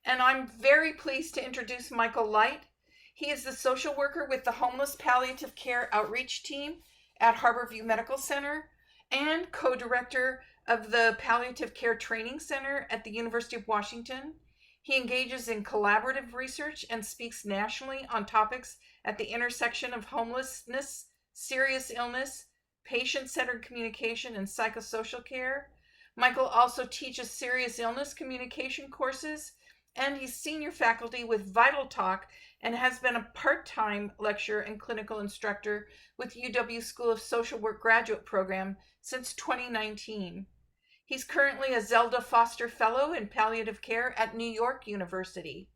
and I'm very pleased to introduce Michael Light. He is the social worker with the Homeless Palliative Care Outreach Team at Harborview Medical Center and co-director of the Palliative Care Training Center at the University of Washington. He engages in collaborative research and speaks nationally on topics at the intersection of homelessness, serious illness, patient-centered communication, and psychosocial care. Michael also teaches serious illness communication courses, and he's senior faculty with Vital Talk and has been a part-time lecturer and clinical instructor with UW School of Social Work graduate program since 2019. He's currently a Zelda Foster Fellow in Palliative Care at New York University.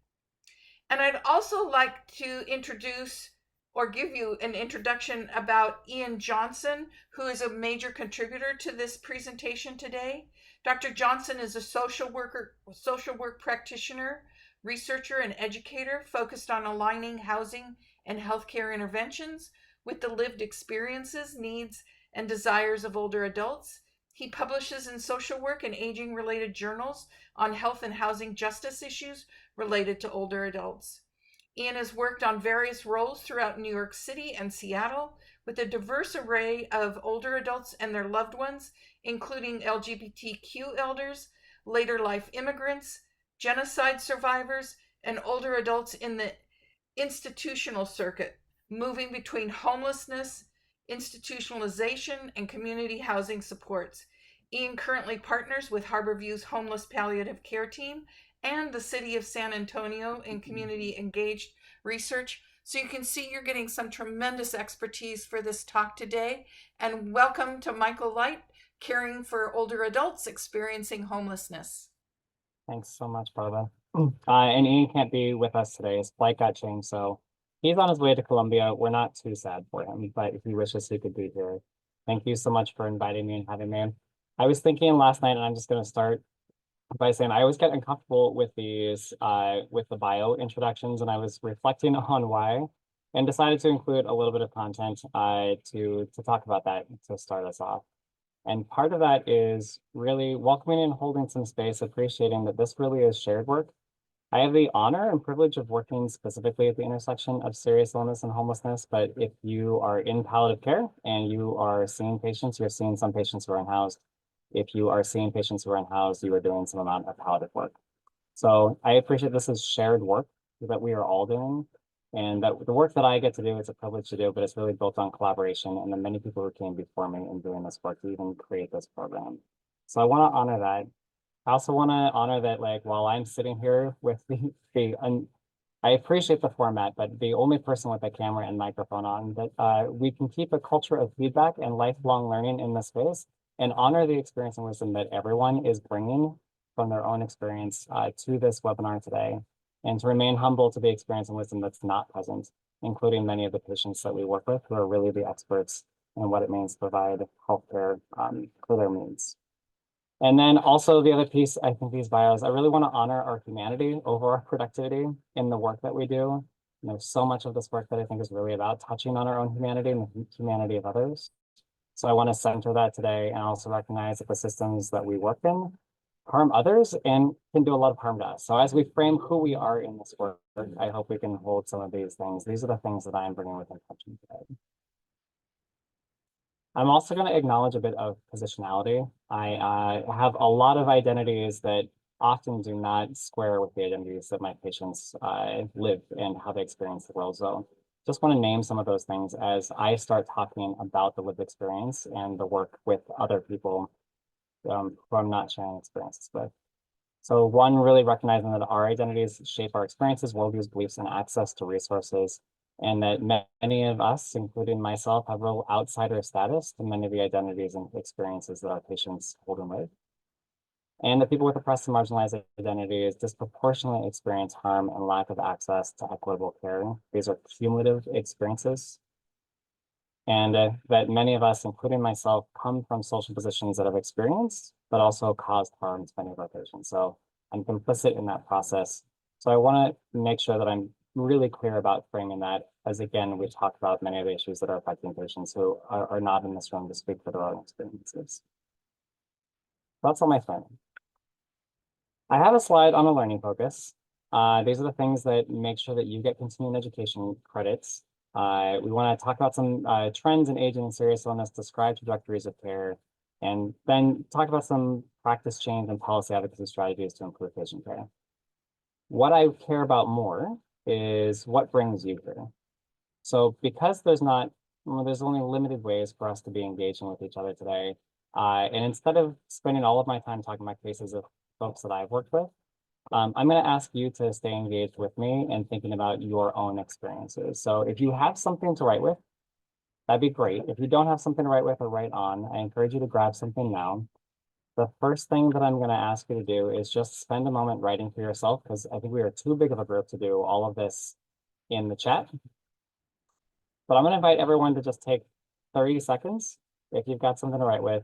And I'd also like to introduce or give you an introduction about Ian Johnson, who is a major contributor to this presentation today. Dr. Johnson is a social work practitioner, researcher, and educator focused on aligning housing and healthcare interventions with the lived experiences, needs, and desires of older adults. He publishes in social work and aging related journals on health and housing justice issues related to older adults. Ian has worked on various roles throughout New York City and Seattle with a diverse array of older adults and their loved ones, including LGBTQ elders, later life immigrants, genocide survivors, and older adults in the institutional circuit, moving between homelessness, institutionalization, and community housing supports. Ian currently partners with Harborview's Homeless Palliative Care Team and the City of San Antonio in community engaged research. So you can see you're getting some tremendous expertise for this talk today. And welcome to Michael Light, caring for older adults experiencing homelessness. Thanks so much, Barbara. And Ian can't be with us today. His flight got changed, so he's on his way to Colombia. We're not too sad for him, but if he wishes he could be here. Thank you so much for inviting me and having me. I was thinking last night, and I'm just going to start by saying I always get uncomfortable with these, with the bio introductions, and I was reflecting on why, and decided to include a little bit of content to talk about that to start us off. And part of that is really welcoming and holding some space, appreciating that this really is shared work. I have the honor and privilege of working specifically at the intersection of serious illness and homelessness, but if you are in palliative care and you are seeing patients, you're seeing some patients who are unhoused. If you are seeing patients who are unhoused, you are doing some amount of palliative work. So I appreciate this is shared work that we are all doing. And that the work that I get to do, it's a privilege to do, but it's really built on collaboration and the many people who came before me in doing this work to even create this program. So I want to honor that. I also want to honor that, like, while I'm sitting here with I appreciate the format, but the only person with a camera and microphone on, that we can keep a culture of feedback and lifelong learning in this space and honor the experience and wisdom that everyone is bringing from their own experience to this webinar today, and to remain humble to the experience and wisdom that's not present, including many of the patients that we work with who are really the experts in what it means to provide healthcare for their needs. And then also the other piece, I think these bios, I really want to honor our humanity over our productivity in the work that we do. And there's so much of this work that I think is really about touching on our own humanity and the humanity of others. So I want to center that today and also recognize that the systems that we work in harm others and can do a lot of harm to us. So as we frame who we are in this work, I hope we can hold some of these things. These are the things that I'm bringing with intention today. I'm also going to acknowledge a bit of positionality. I have a lot of identities that often do not square with the identities that my patients live and how they experience the world. So just want to name some of those things as I start talking about the lived experience and the work with other people who I'm not sharing experiences with. So one, really recognizing that our identities shape our experiences, worldviews, beliefs, and access to resources, and that many of us, including myself, have real outsider status to many of the identities and experiences that our patients hold and live. And that people with oppressed and marginalized identities disproportionately experience harm and lack of access to equitable care. These are cumulative experiences. And that many of us, including myself, come from social positions that have experienced, but also caused harm to many of our patients. So I'm complicit in that process. So I want to make sure that I'm really clear about framing that, as again, we talk about many of the issues that are affecting patients who are not in this room to speak for their own experiences. That's all my framing. I have a slide on a learning focus. These are the things that make sure that you get continuing education credits. We want to talk about some trends in aging and serious illness, describe trajectories of care, and then talk about some practice change and policy advocacy strategies to improve patient care. What I care about more is what brings you here. So because there's only limited ways for us to be engaging with each other today, and instead of spending all of my time talking about cases of folks that I've worked with, I'm going to ask you to stay engaged with me and thinking about your own experiences. So if you have something to write with, that'd be great. If you don't have something to write with or write on, I encourage you to grab something now. The first thing that I'm going to ask you to do is just spend a moment writing for yourself, because I think we are too big of a group to do all of this in the chat. But I'm going to invite everyone to just take 30 seconds, if you've got something to write with,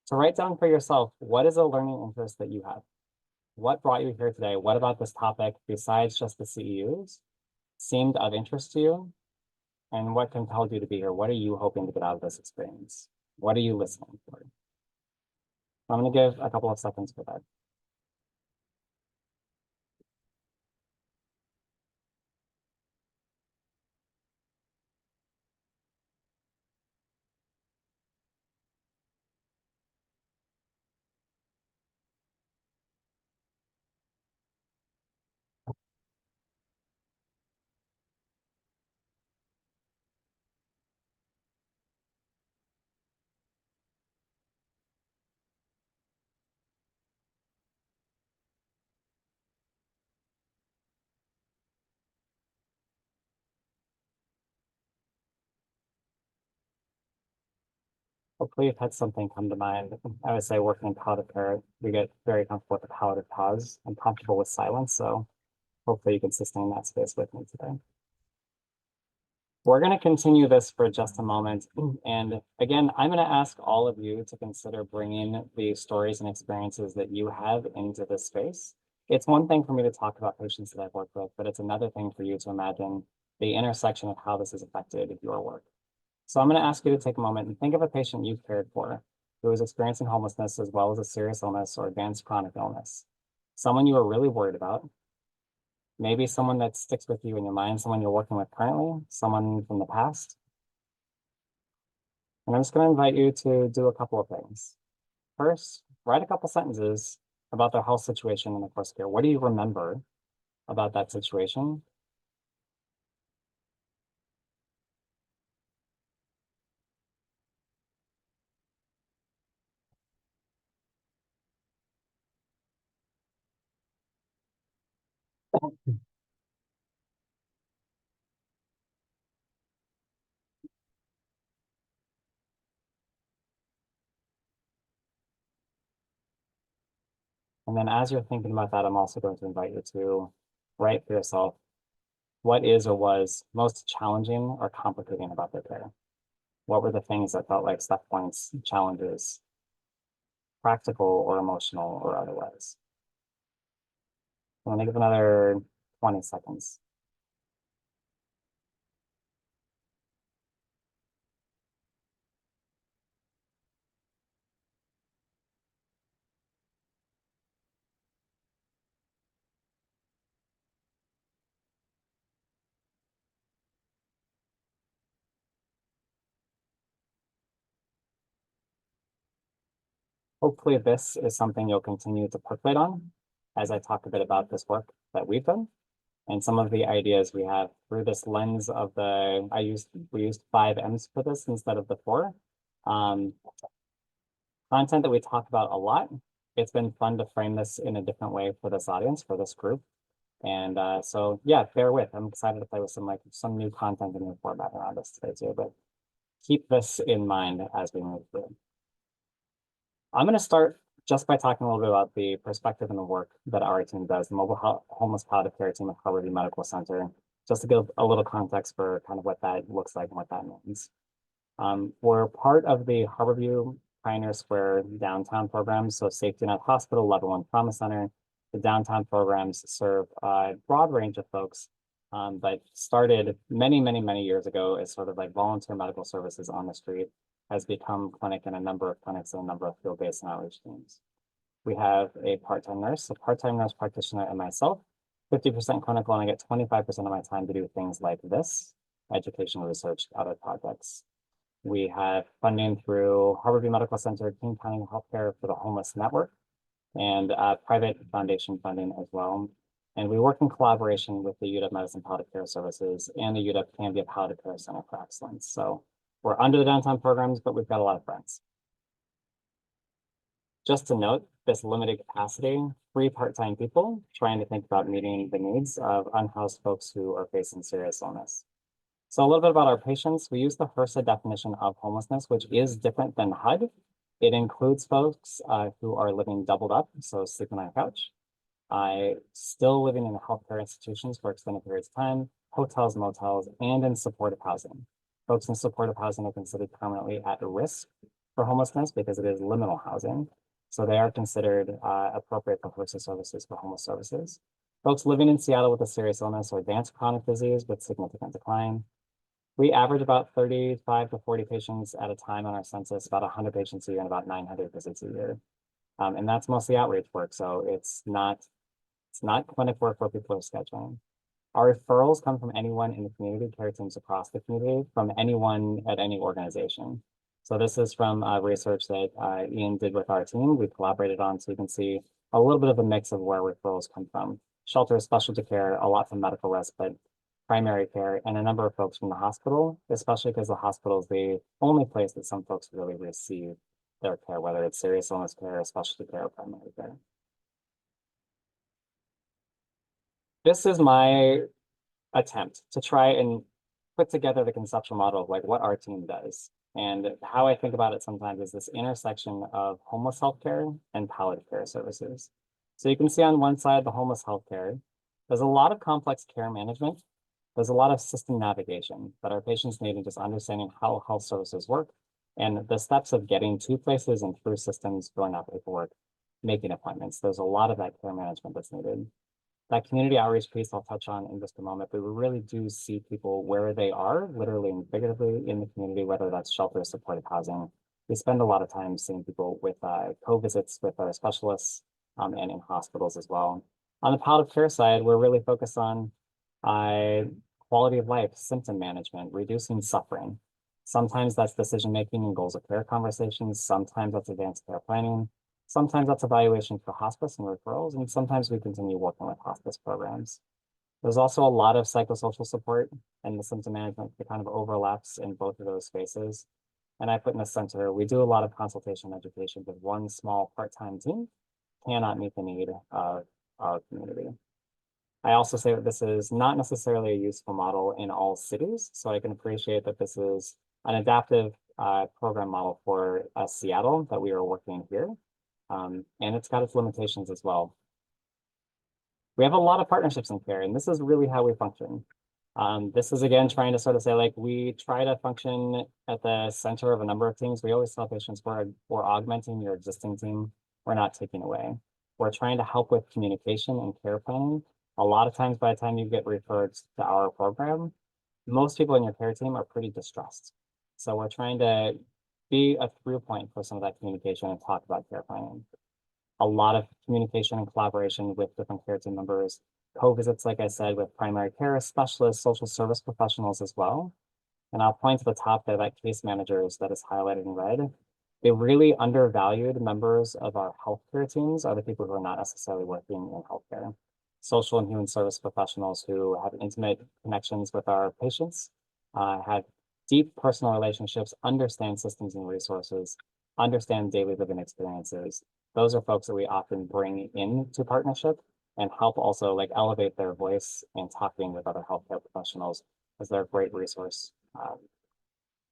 to write down for yourself, what is a learning interest that you have? What brought you here today? What about this topic, besides just the CEUs, seemed of interest to you? And what compelled you to be here? What are you hoping to get out of this experience? What are you listening for? I'm going to give a couple of seconds for that. Hopefully you've had something come to mind. I would say working in palliative care, we get very comfortable with the palliative pause and comfortable with silence. So hopefully you can sustain that space with me today. We're going to continue this for just a moment. And again, I'm going to ask all of you to consider bringing the stories and experiences that you have into this space. It's one thing for me to talk about patients that I've worked with, but it's another thing for you to imagine the intersection of how this has affected your work. So I'm going to ask you to take a moment and think of a patient you've cared for who is experiencing homelessness as well as a serious illness or advanced chronic illness. Someone you were really worried about. Maybe someone that sticks with you in your mind, someone you're working with currently, someone from the past. And I'm just going to invite you to do a couple of things. First, write a couple sentences about their health situation in the course of care. What do you remember about that situation? And then as you're thinking about that, I'm also going to invite you to write for yourself what is or was most challenging or complicating about their care. What were the things that felt like step points, challenges, practical or emotional or otherwise? I'm going to give another 20 seconds. Hopefully this is something you'll continue to percolate on as I talk a bit about this work that we've done and some of the ideas we have through this lens of we used 5 M's for this instead of the 4. Content that we talk about a lot. It's been fun to frame this in a different way for this audience, for this group. And so yeah, bear with. I'm excited to play with some new content and new format around this today too, but keep this in mind as we move through. I'm going to start just by talking a little bit about the perspective and the work that our team does, the Mobile Homeless Palliative Care team at Harborview Medical Center, just to give a little context for kind of what that looks like and what that means. We're part of the Harborview Pioneer Square downtown programs, so Safety Net Hospital, Level 1 Trauma Center. The downtown programs serve a broad range of folks, but started many, many, many years ago as sort of like volunteer medical services on the street, has become clinic in a number of clinics and a number of field-based and outreach teams. We have a part-time nurse practitioner, and myself 50% clinical, and I get 25% of my time to do things like this, education, research, other projects. We have funding through Harborview Medical Center, King County Healthcare for the Homeless Network, and private foundation funding as well. And we work in collaboration with the UW Medicine Palliative Care Services and the UW Cambia Palliative Care Center for Excellence. So we're under the downtown programs, but we've got a lot of friends. Just to note, this limited capacity, 3 part-time people trying to think about meeting the needs of unhoused folks who are facing serious illness. So a little bit about our patients. We use the HRSA definition of homelessness, which is different than HUD. It includes folks who are living doubled up, so sleeping on a couch, still living in healthcare institutions for extended periods of time, hotels, motels, and in supportive housing. Folks in supportive housing are considered permanently at risk for homelessness because it is liminal housing. So they are considered appropriate for HRSA services for homeless services. Folks living in Seattle with a serious illness or advanced chronic disease with significant decline. We average about 35 to 40 patients at a time on our census, about 100 patients a year and about 900 visits a year. And that's mostly outreach work, so it's not clinic work where people are scheduling. Our referrals come from anyone in the community, care teams across the community, from anyone at any organization. So this is from research that Ian did with our team. We collaborated on, so you can see a little bit of a mix of where referrals come from. Shelter, specialty care, a lot from medical respite, primary care, and a number of folks from the hospital, especially because the hospital is the only place that some folks really receive their care, whether it's serious illness care, specialty care, or primary care. This is my attempt to try and put together the conceptual model of like what our team does. And how I think about it sometimes is this intersection of homeless healthcare and palliative care services. So you can see on one side, the homeless healthcare, there's a lot of complex care management. There's a lot of system navigation that our patients need in just understanding how health services work and the steps of getting to places and through systems, filling out paperwork, making appointments. There's a lot of that care management that's needed. That community outreach piece I'll touch on in just a moment, but we really do see people where they are, literally and figuratively in the community, whether that's shelter or supportive housing. We spend a lot of time seeing people with co-visits with our specialists and in hospitals as well. On the palliative care side, we're really focused on quality of life, symptom management, reducing suffering. Sometimes that's decision-making and goals of care conversations. Sometimes that's advanced care planning. Sometimes that's evaluation for hospice and referrals, and sometimes we continue working with hospice programs. There's also a lot of psychosocial support and the symptom management that kind of overlaps in both of those spaces. And I put in the center, we do a lot of consultation education, but one small part-time team cannot meet the need of our community. I also say that this is not necessarily a useful model in all cities, so I can appreciate that this is an adaptive program model for Seattle that we are working here. And it's got its limitations as well. We have a lot of partnerships in care, and this is really how we function. This is, again, trying to sort of say, like, we try to function at the center of a number of teams. We always tell patients we're augmenting your existing team. We're not taking away. We're trying to help with communication and care planning. A lot of times, by the time you get referred to our program, most people in your care team are pretty distressed. So we're trying to be a through point for some of that communication and talk about care planning. A lot of communication and collaboration with different care team members, co-visits, like I said, with primary care specialists, social service professionals as well. And I'll point to the top there, that case managers that is highlighted in red. The really undervalued members of our healthcare teams are the people who are not necessarily working in healthcare. Social and human service professionals who have intimate connections with our patients, have deep personal relationships, understand systems and resources, understand daily living experiences. Those are folks that we often bring into partnership and help also like elevate their voice in talking with other healthcare professionals, as they're a great resource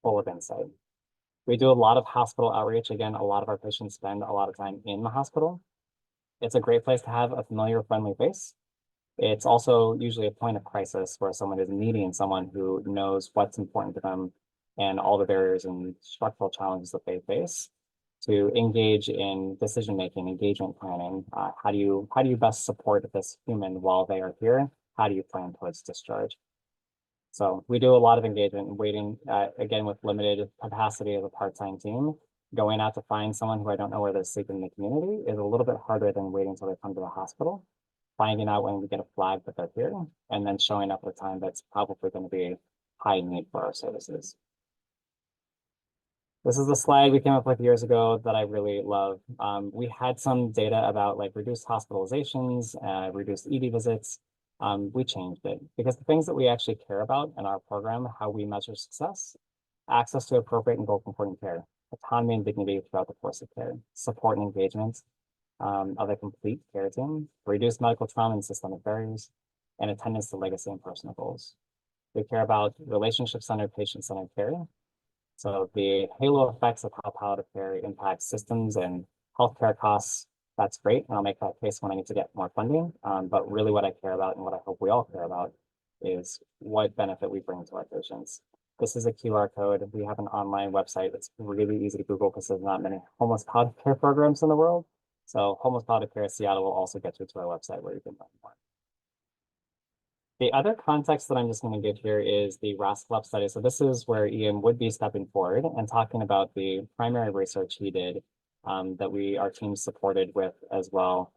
full of insight. We do a lot of hospital outreach. Again, a lot of our patients spend a lot of time in the hospital. It's a great place to have a familiar, friendly face. It's also usually a point of crisis where someone is meeting someone who knows what's important to them and all the barriers and structural challenges that they face to engage in decision-making, engagement planning. How do you best support this human while they are here? How do you plan towards discharge? So we do a lot of engagement and waiting, again, with limited capacity as a part-time team. Going out to find someone who I don't know where they're sleeping in the community is a little bit harder than waiting until they come to the hospital. finding out when we get a flag that they're here, and then showing up at a time that's probably going to be high need for our services. This is a slide we came up with years ago that I really love. We had some data about like reduced hospitalizations, reduced ED visits. We changed it because the things that we actually care about in our program, how we measure success, access to appropriate and goal-conforming care, autonomy and dignity throughout the course of care, support and engagement of a complete care team, reduce medical trauma and systemic barriers, and attendance to legacy and personal goals. We care about relationship-centered, patient-centered care. So the halo effects of how palliative care impacts systems and healthcare costs, that's great. And I'll make that case when I need to get more funding. But really what I care about and what I hope we all care about is what benefit we bring to our patients. This is a QR code. We have an online website that's really easy to Google because there's not many homeless palliative care programs in the world. So Homeless Palliative Care Seattle will also get you to our website where you can learn more. The other context that I'm just going to give here is the Rascal study. So this is where Ian would be stepping forward and talking about the primary research he did that our team supported with as well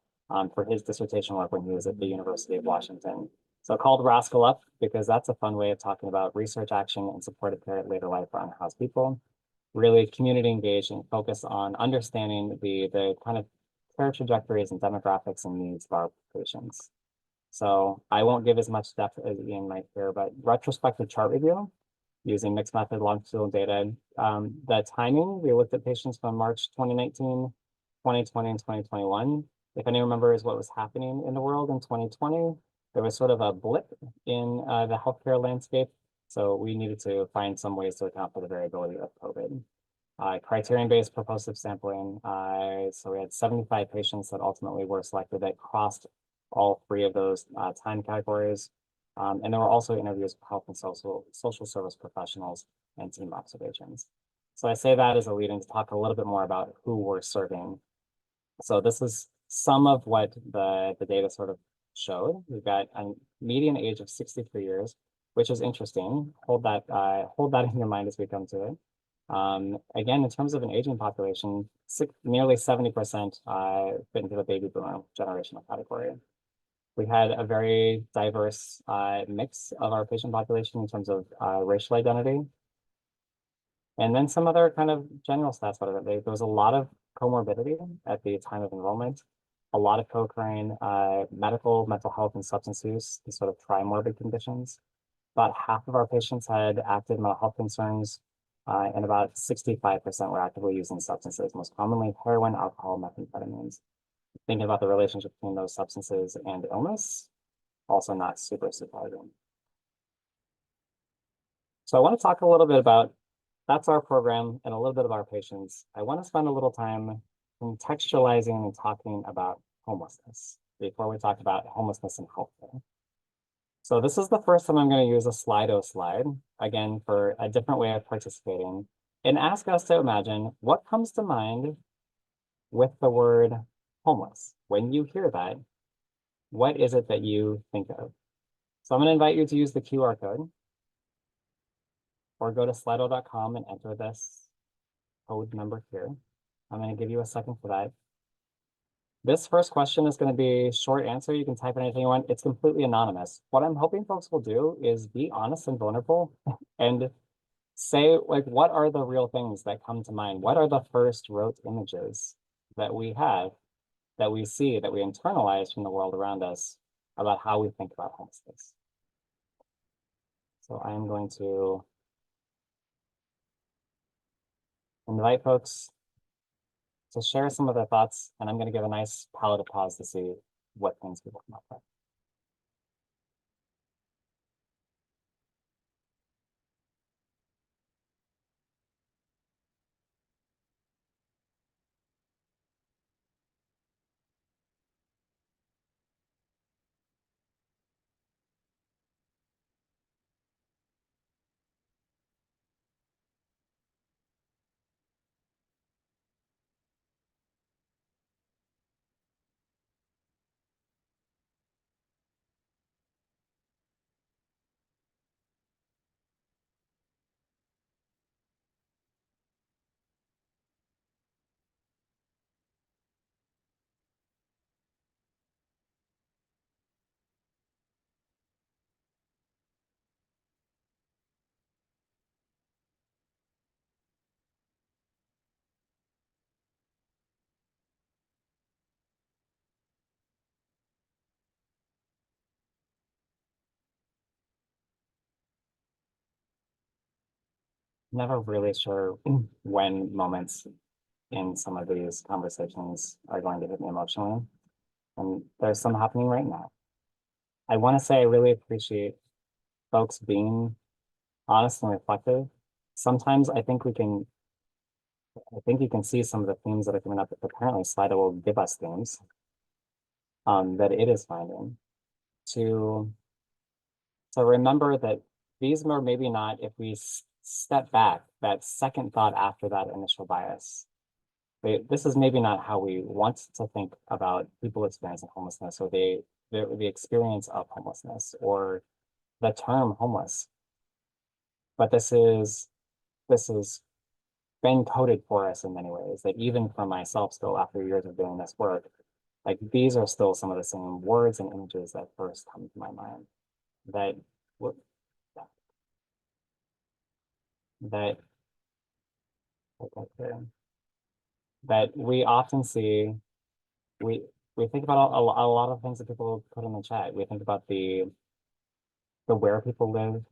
for his dissertation work when he was at the University of Washington. So called Rascal Up because that's a fun way of talking about research action and supportive care at later life for unhoused people. Really community engaged and focus on understanding the kind of care trajectories and demographics and needs of our patients. So I won't give as much depth as Ian might here, but retrospective chart review using mixed method longitudinal data. The timing, we looked at patients from March 2019, 2020, and 2021. If anyone remembers what was happening in the world in 2020, there was sort of a blip in the healthcare landscape. So we needed to find some ways to account for the variability of COVID. Criterion-based propulsive sampling. So we had 75 patients that ultimately were selected that crossed all three of those time categories. And there were also interviews with health and social service professionals and team observations. So I say that as a lead in to talk a little bit more about who we're serving. So this is some of what the data sort of showed. We've got a median age of 63 years, which is interesting. Hold that in your mind as we come to it. Again, in terms of an aging population, nearly 70% fit into the baby boomer generational category. We had a very diverse mix of our patient population in terms of racial identity. And then some other kind of general stats about it. There was a lot of comorbidity at the time of enrollment, a lot of co-occurring mental health, and substance use, and sort of trimorbid conditions. About half of our patients had active mental health concerns, and about 65% were actively using substances, most commonly heroin, alcohol, methamphetamines. Thinking about the relationship between those substances and illness, also not super surprising. So I want to talk a little bit about, that's our program and a little bit of our patients. I want to spend a little time contextualizing and talking about homelessness before we talk about homelessness and healthcare. So this is the first time I'm going to use a Slido slide, again, for a different way of participating, and ask us to imagine what comes to mind with the word homeless. When you hear that, what is it that you think of? So I'm going to invite you to use the QR code or go to slido.com and enter this code number here. I'm going to give you a second for that. This first question is going to be a short answer. You can type in anything you want. It's completely anonymous. What I'm hoping folks will do is be honest and vulnerable and say, like, what are the real things that come to mind? What are the first rote images that we have, that we see, that we internalize from the world around us about how we think about homelessness? So I'm going to invite folks to share some of their thoughts, and I'm going to give a nice palette of pause to see what things people come up with. never really sure when moments in some of these conversations are going to hit me emotionally. And there's some happening right now. I want to say I really appreciate folks being honest and reflective. Sometimes I think you can see some of the themes that are coming up. Apparently, Slido will give us themes that it is finding to remember that these are maybe not, if we step back, that second thought after that initial bias. This is maybe not how we want to think about people experiencing homelessness or the experience of homelessness or the term homeless. But this is been coded for us in many ways, that even for myself still after years of doing this work, like these are still some of the same words and images that first come to my mind. That that that we often see, we think about a lot of things that people put in the chat. We think about the where people live,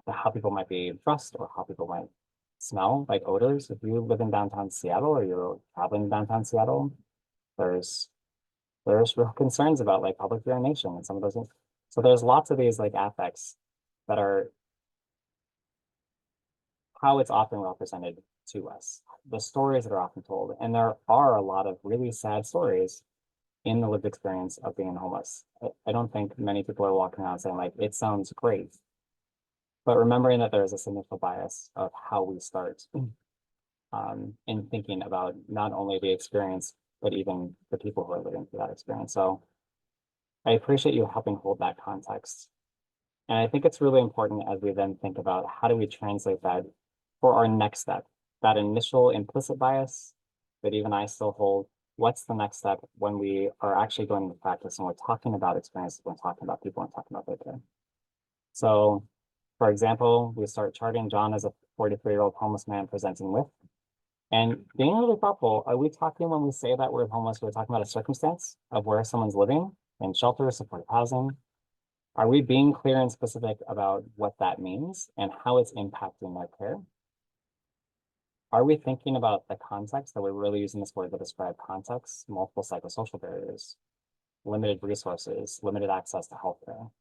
the how people might be dressed or how people might smell, like odors. If you live in downtown Seattle or you're traveling in downtown Seattle, there's real concerns about like public urination and some of those things. So there's lots of these like affects that are how it's often represented to us, the stories that are often told. And there are a lot of really sad stories in the lived experience of being homeless. I don't think many people are walking around saying like, it sounds great. But remembering that there's this initial bias of how we start in thinking about not only the experience, but even the people who are living through that experience. So I appreciate you helping hold that context. And I think it's really important as we then think about how do we translate that for our next step, that initial implicit bias that even I still hold. What's the next step when we are actually going into practice and we're talking about experiences, we're talking about people and talking about their care. So for example, we start charting John as a 43-year-old homeless man presenting with, and being really thoughtful. Are we talking when we say that word homeless, we're talking about a circumstance of where someone's living in shelter, supportive housing? Are we being clear and specific about what that means and how it's impacting their care? Are we thinking about the context that we're really using this word to describe context, multiple psychosocial barriers, limited resources, limited access to healthcare?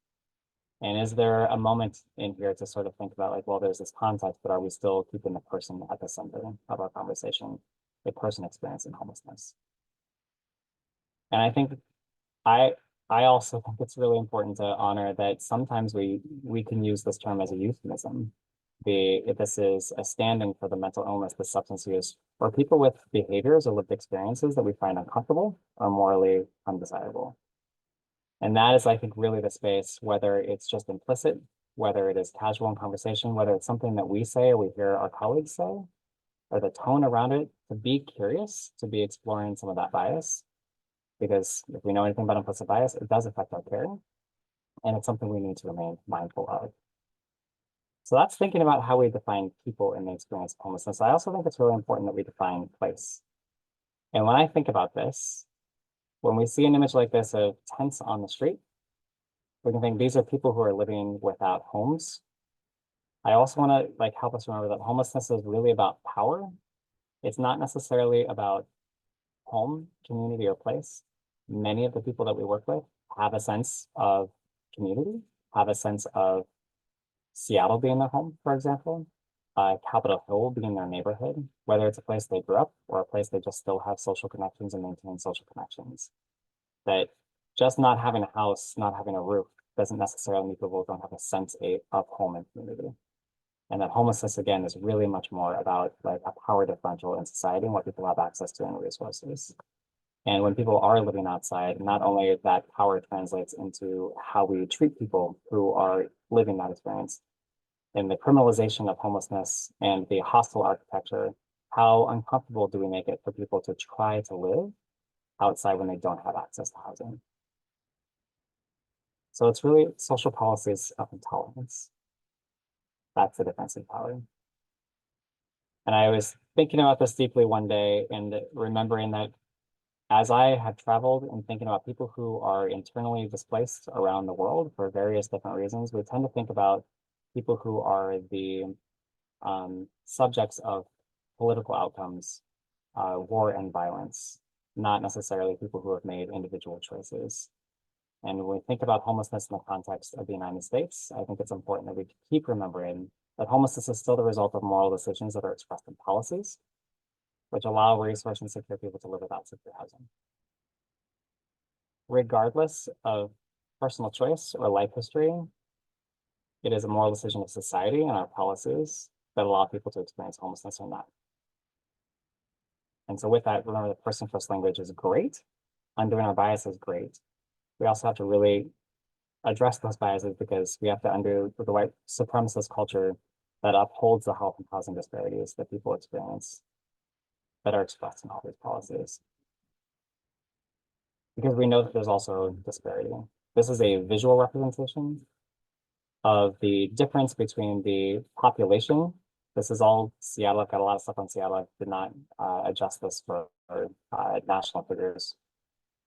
And is there a moment in here to sort of think about like, well, there's this context, but are we still keeping the person at the center of our conversation, the person experiencing homelessness? And I think I also think it's really important to honor that sometimes we can use this term as a euphemism. If this is a standing for the mental illness, the substance use, or people with behaviors or lived experiences that we find uncomfortable or morally undesirable. And that is, I think, really the space, whether it's just implicit, whether it is casual in conversation, whether it's something that we say or we hear our colleagues say, or the tone around it, to be curious, to be exploring some of that bias. Because if we know anything about implicit bias, it does affect our care. And it's something we need to remain mindful of. So that's thinking about how we define people in the experience of homelessness. I also think it's really important that we define place. And when I think about this, when we see an image like this of tents on the street, we can think these are people who are living without homes. I also want to like help us remember that homelessness is really about power. It's not necessarily about home, community, or place. Many of the people that we work with have a sense of community, have a sense of Seattle being their home, for example, Capitol Hill being their neighborhood, whether it's a place they grew up or a place they just still have social connections and maintain social connections. That just not having a house, not having a roof doesn't necessarily mean people don't have a sense of home and community. And that homelessness, again, is really much more about like a power differential in society and what people have access to and resources. And when people are living outside, not only that power translates into how we treat people who are living that experience, in the criminalization of homelessness and the hostile architecture, how uncomfortable do we make it for people to try to live outside when they don't have access to housing? So it's really social policies of intolerance. That's the defensive power. And I was thinking about this deeply one day and remembering that as I have traveled and thinking about people who are internally displaced around the world for various different reasons, we tend to think about people who are the subjects of political outcomes, war and violence, not necessarily people who have made individual choices. And when we think about homelessness in the context of the United States, I think it's important that we keep remembering that homelessness is still the result of moral decisions that are expressed in policies, which allow resource and secure people to live without secure housing. Regardless of personal choice or life history, it is a moral decision of society and our policies that allow people to experience homelessness or not. And so with that, remember that person first language is great. Undoing our bias is great. We also have to really address those biases because we have to undo the white supremacist culture that upholds the health and housing disparities that people experience that are expressed in all these policies. Because we know that there's also disparity. This is a visual representation of the difference between the population. This is all Seattle. I've got a lot of stuff on Seattle. I did not adjust this for national figures.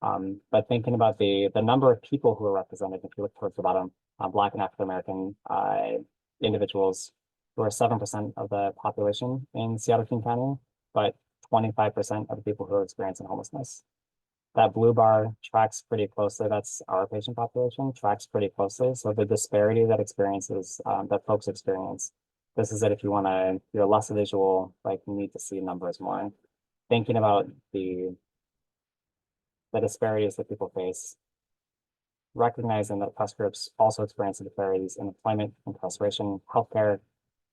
But thinking about the number of people who are represented, if you look towards the bottom, Black and African American individuals who are 7% of the population in Seattle King County, but 25% of the people who are experiencing homelessness. That blue bar tracks pretty closely. That's our patient population, tracks pretty closely. So the disparity that experiences, that folks experience, this is it. If you want to, you're less visual, like you need to see numbers more. Thinking about the disparities that people face, recognizing that oppressed groups also experience the disparities in employment, incarceration, healthcare,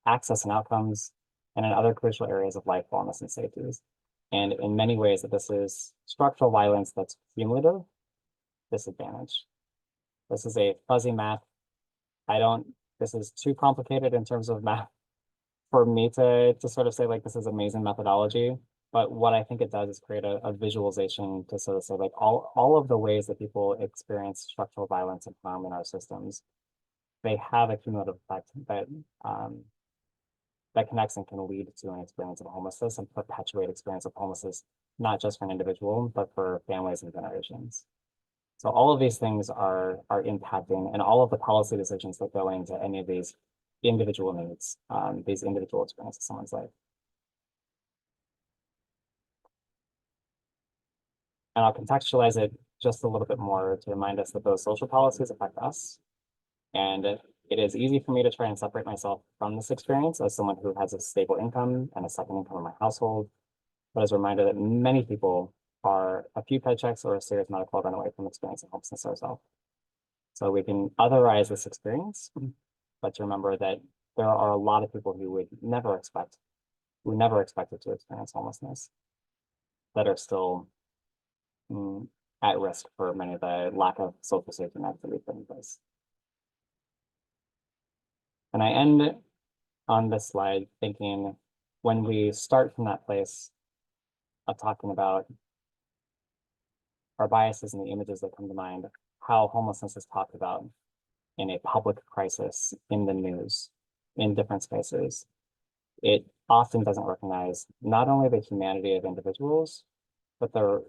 access and outcomes, and in other crucial areas of life, wellness, and safety. And in many ways that this is structural violence that's cumulative disadvantage. This is a fuzzy math. This is too complicated in terms of math for me to sort of say like this is amazing methodology. But what I think it does is create a visualization to sort of say like all of the ways that people experience structural violence and harm in our systems, they have a cumulative effect that connects and can lead to an experience of homelessness and perpetuate experience of homelessness, not just for an individual, but for families and generations. So all of these things are impacting, and all of the policy decisions that go into any of these individual needs, these individual experiences of someone's life. And I'll contextualize it just a little bit more to remind us that those social policies affect us. And it is easy for me to try and separate myself from this experience as someone who has a stable income and a second income in my household. But as a reminder that many people are a few paychecks or a serious medical event away from experiencing homelessness ourselves. So we can otherize this experience, but to remember that there are a lot of people who would never expected to experience homelessness that are still at risk for many of the lack of social safety nets that we've put in place. And I end on this slide thinking when we start from that place of talking about our biases and the images that come to mind, how homelessness is talked about in a public crisis, in the news, in different spaces, it often doesn't recognize not only the humanity of individuals, but the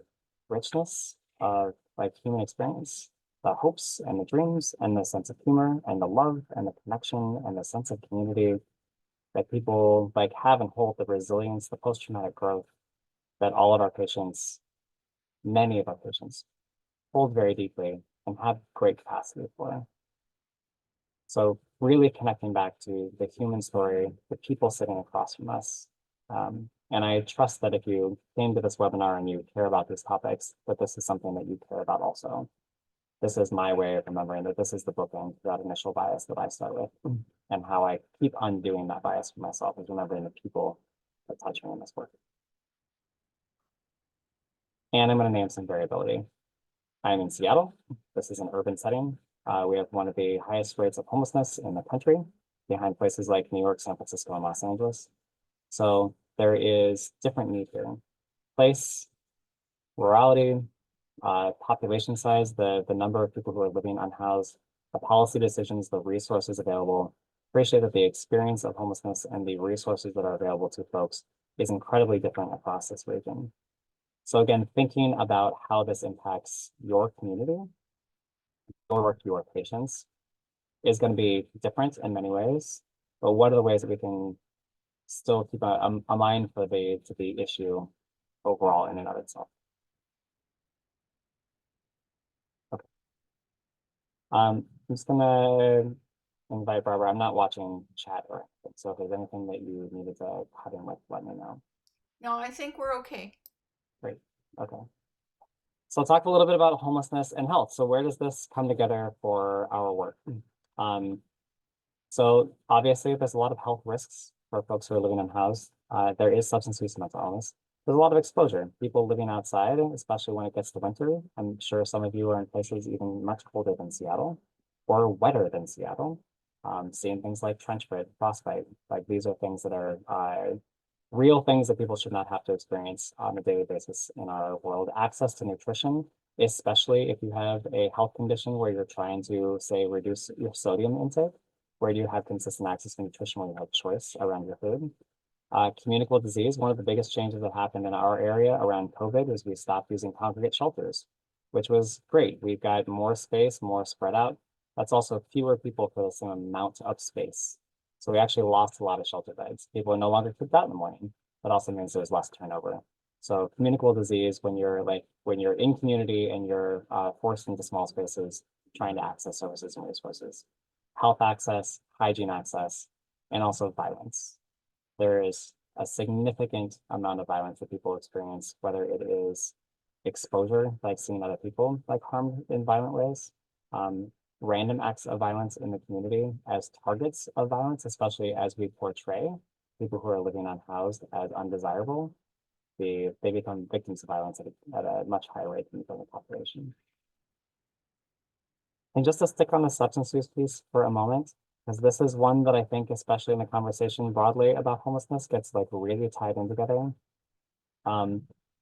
richness of like human experience, the hopes and the dreams and the sense of humor and the love and the connection and the sense of community that people like have and hold, the resilience, the post-traumatic growth that all of our patients, many of our patients, hold very deeply and have great capacity for. So really connecting back to the human story, the people sitting across from us. And I trust that if you came to this webinar and you care about these topics, that this is something that you care about also. This is my way of remembering that this is the bookend, that initial bias that I start with, and how I keep undoing that bias for myself is remembering the people that touch me in this work. And I'm going to name some variability. I'm in Seattle. This is an urban setting. We have one of the highest rates of homelessness in the country, behind places like New York, San Francisco, and Los Angeles. So there is different need here. Place, rurality, population size, the number of people who are living unhoused, the policy decisions, the resources available. Appreciate that the experience of homelessness and the resources that are available to folks is incredibly different across this region. So again, thinking about how this impacts your community, your work, your patients, is going to be different in many ways. But what are the ways that we can still keep a mind for the issue overall in and of itself. Okay. I'm just gonna invite Barbara. I'm not watching chat or anything, so if there's anything that you needed to cut in with, let me know. No, I think we're okay. Great. Okay. So let's talk a little bit about homelessness and health. So where does this come together for our work? So obviously there's a lot of health risks for folks who are living unhoused. There is substance use and mental illness. There's a lot of exposure. People living outside, especially when it gets to winter. I'm sure some of you are in places even much colder than Seattle or wetter than Seattle. Seeing things like trench foot, frostbite, like these are things that are real things that people should not have to experience on a daily basis in our world. Access to nutrition, especially if you have a health condition where you're trying to, say, reduce your sodium intake, where do you have consistent access to nutrition when you have choice around your food? Communicable disease, one of the biggest changes that happened in our area around COVID is we stopped using congregate shelters, which was great. We've got more space, more spread out. That's also fewer people for the same amount of space. So we actually lost a lot of shelter beds. People are no longer kicked out in the morning. That also means there's less turnover. So communicable disease, when you're in community and you're forced into small spaces, trying to access services and resources, health access, hygiene access, and also violence. There is a significant amount of violence that people experience, whether it is exposure, like seeing other people like harmed in violent ways, random acts of violence in the community as targets of violence, especially as we portray people who are living unhoused as undesirable. They become victims of violence at a much higher rate than the general population. And just to stick on the substance use piece for a moment, because this is one that I think, especially in the conversation broadly about homelessness, gets like really tied in together.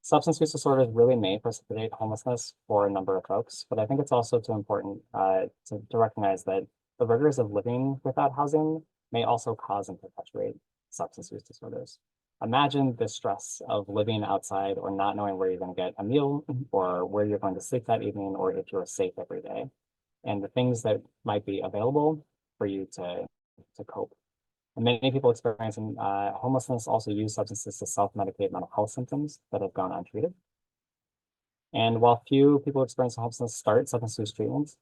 Substance use disorders really may precipitate homelessness for a number of folks, but I think it's also too important to recognize that the rigors of living without housing may also cause and perpetuate substance use disorders. Imagine the stress of living outside or not knowing where you're going to get a meal or where you're going to sleep that evening or if you're safe every day, and the things that might be available for you to cope. And many people experiencing homelessness also use substances to self-medicate mental health symptoms that have gone untreated. And while few people experiencing homelessness start substance use treatment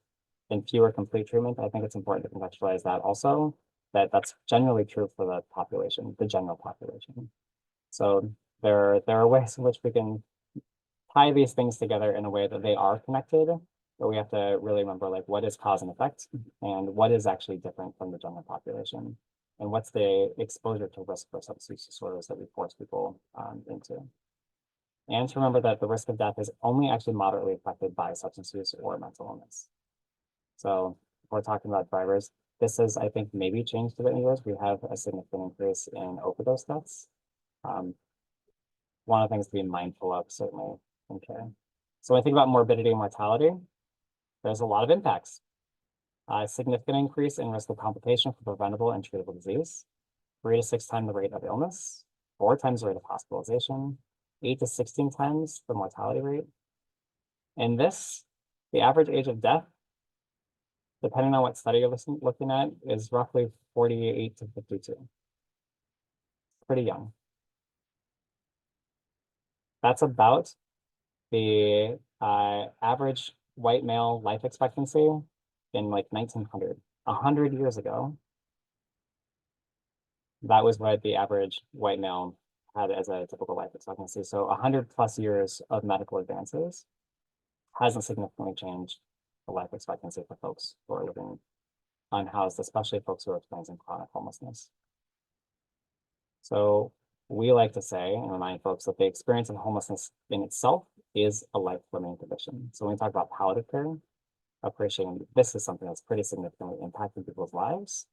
and fewer complete treatment, I think it's important to contextualize that also, that's generally true for the population, the general population. So there are ways in which we can tie these things together in a way that they are connected, but we have to really remember like what is cause and effect and what is actually different from the general population and what's the exposure to risk for substance use disorders that we force people into. And to remember that the risk of death is only actually moderately affected by substance use or mental illness. So if we're talking about drivers, this is, I think, maybe changed over the years. We have a significant increase in overdose deaths. One of the things to be mindful of, certainly. Okay. So when I think about morbidity and mortality, there's a lot of impacts. A significant increase in risk of complication for preventable and treatable disease, 3 to 6 times the rate of illness, 4 times the rate of hospitalization, 8 to 16 times the mortality rate. And this, the average age of death, depending on what study you're looking at, is roughly 48 to 52. Pretty young. That's about the average white male life expectancy in like 1900, 100 years ago. That was what the average white male had as a typical life expectancy. So 100+ years of medical advances hasn't significantly changed the life expectancy for folks who are living unhoused, especially folks who are experiencing chronic homelessness. So we like to say and remind folks that the experience of homelessness in itself is a life-limiting condition. So when we talk about palliative care, appreciating this is something that's pretty significantly impacting people's lives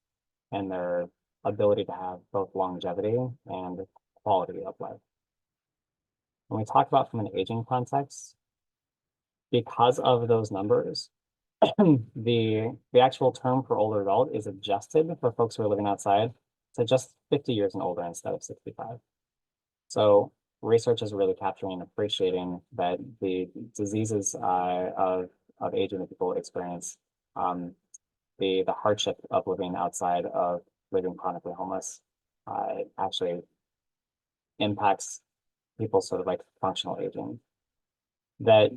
and their ability to have both longevity and quality of life. When we talk about from an aging context, because of those numbers, the actual term for older adult is adjusted for folks who are living outside to just 50 years and older instead of 65. So research is really capturing and appreciating that the diseases of aging that people experience, the hardship of living outside of living chronically homeless, actually impacts people's sort of like functional aging. That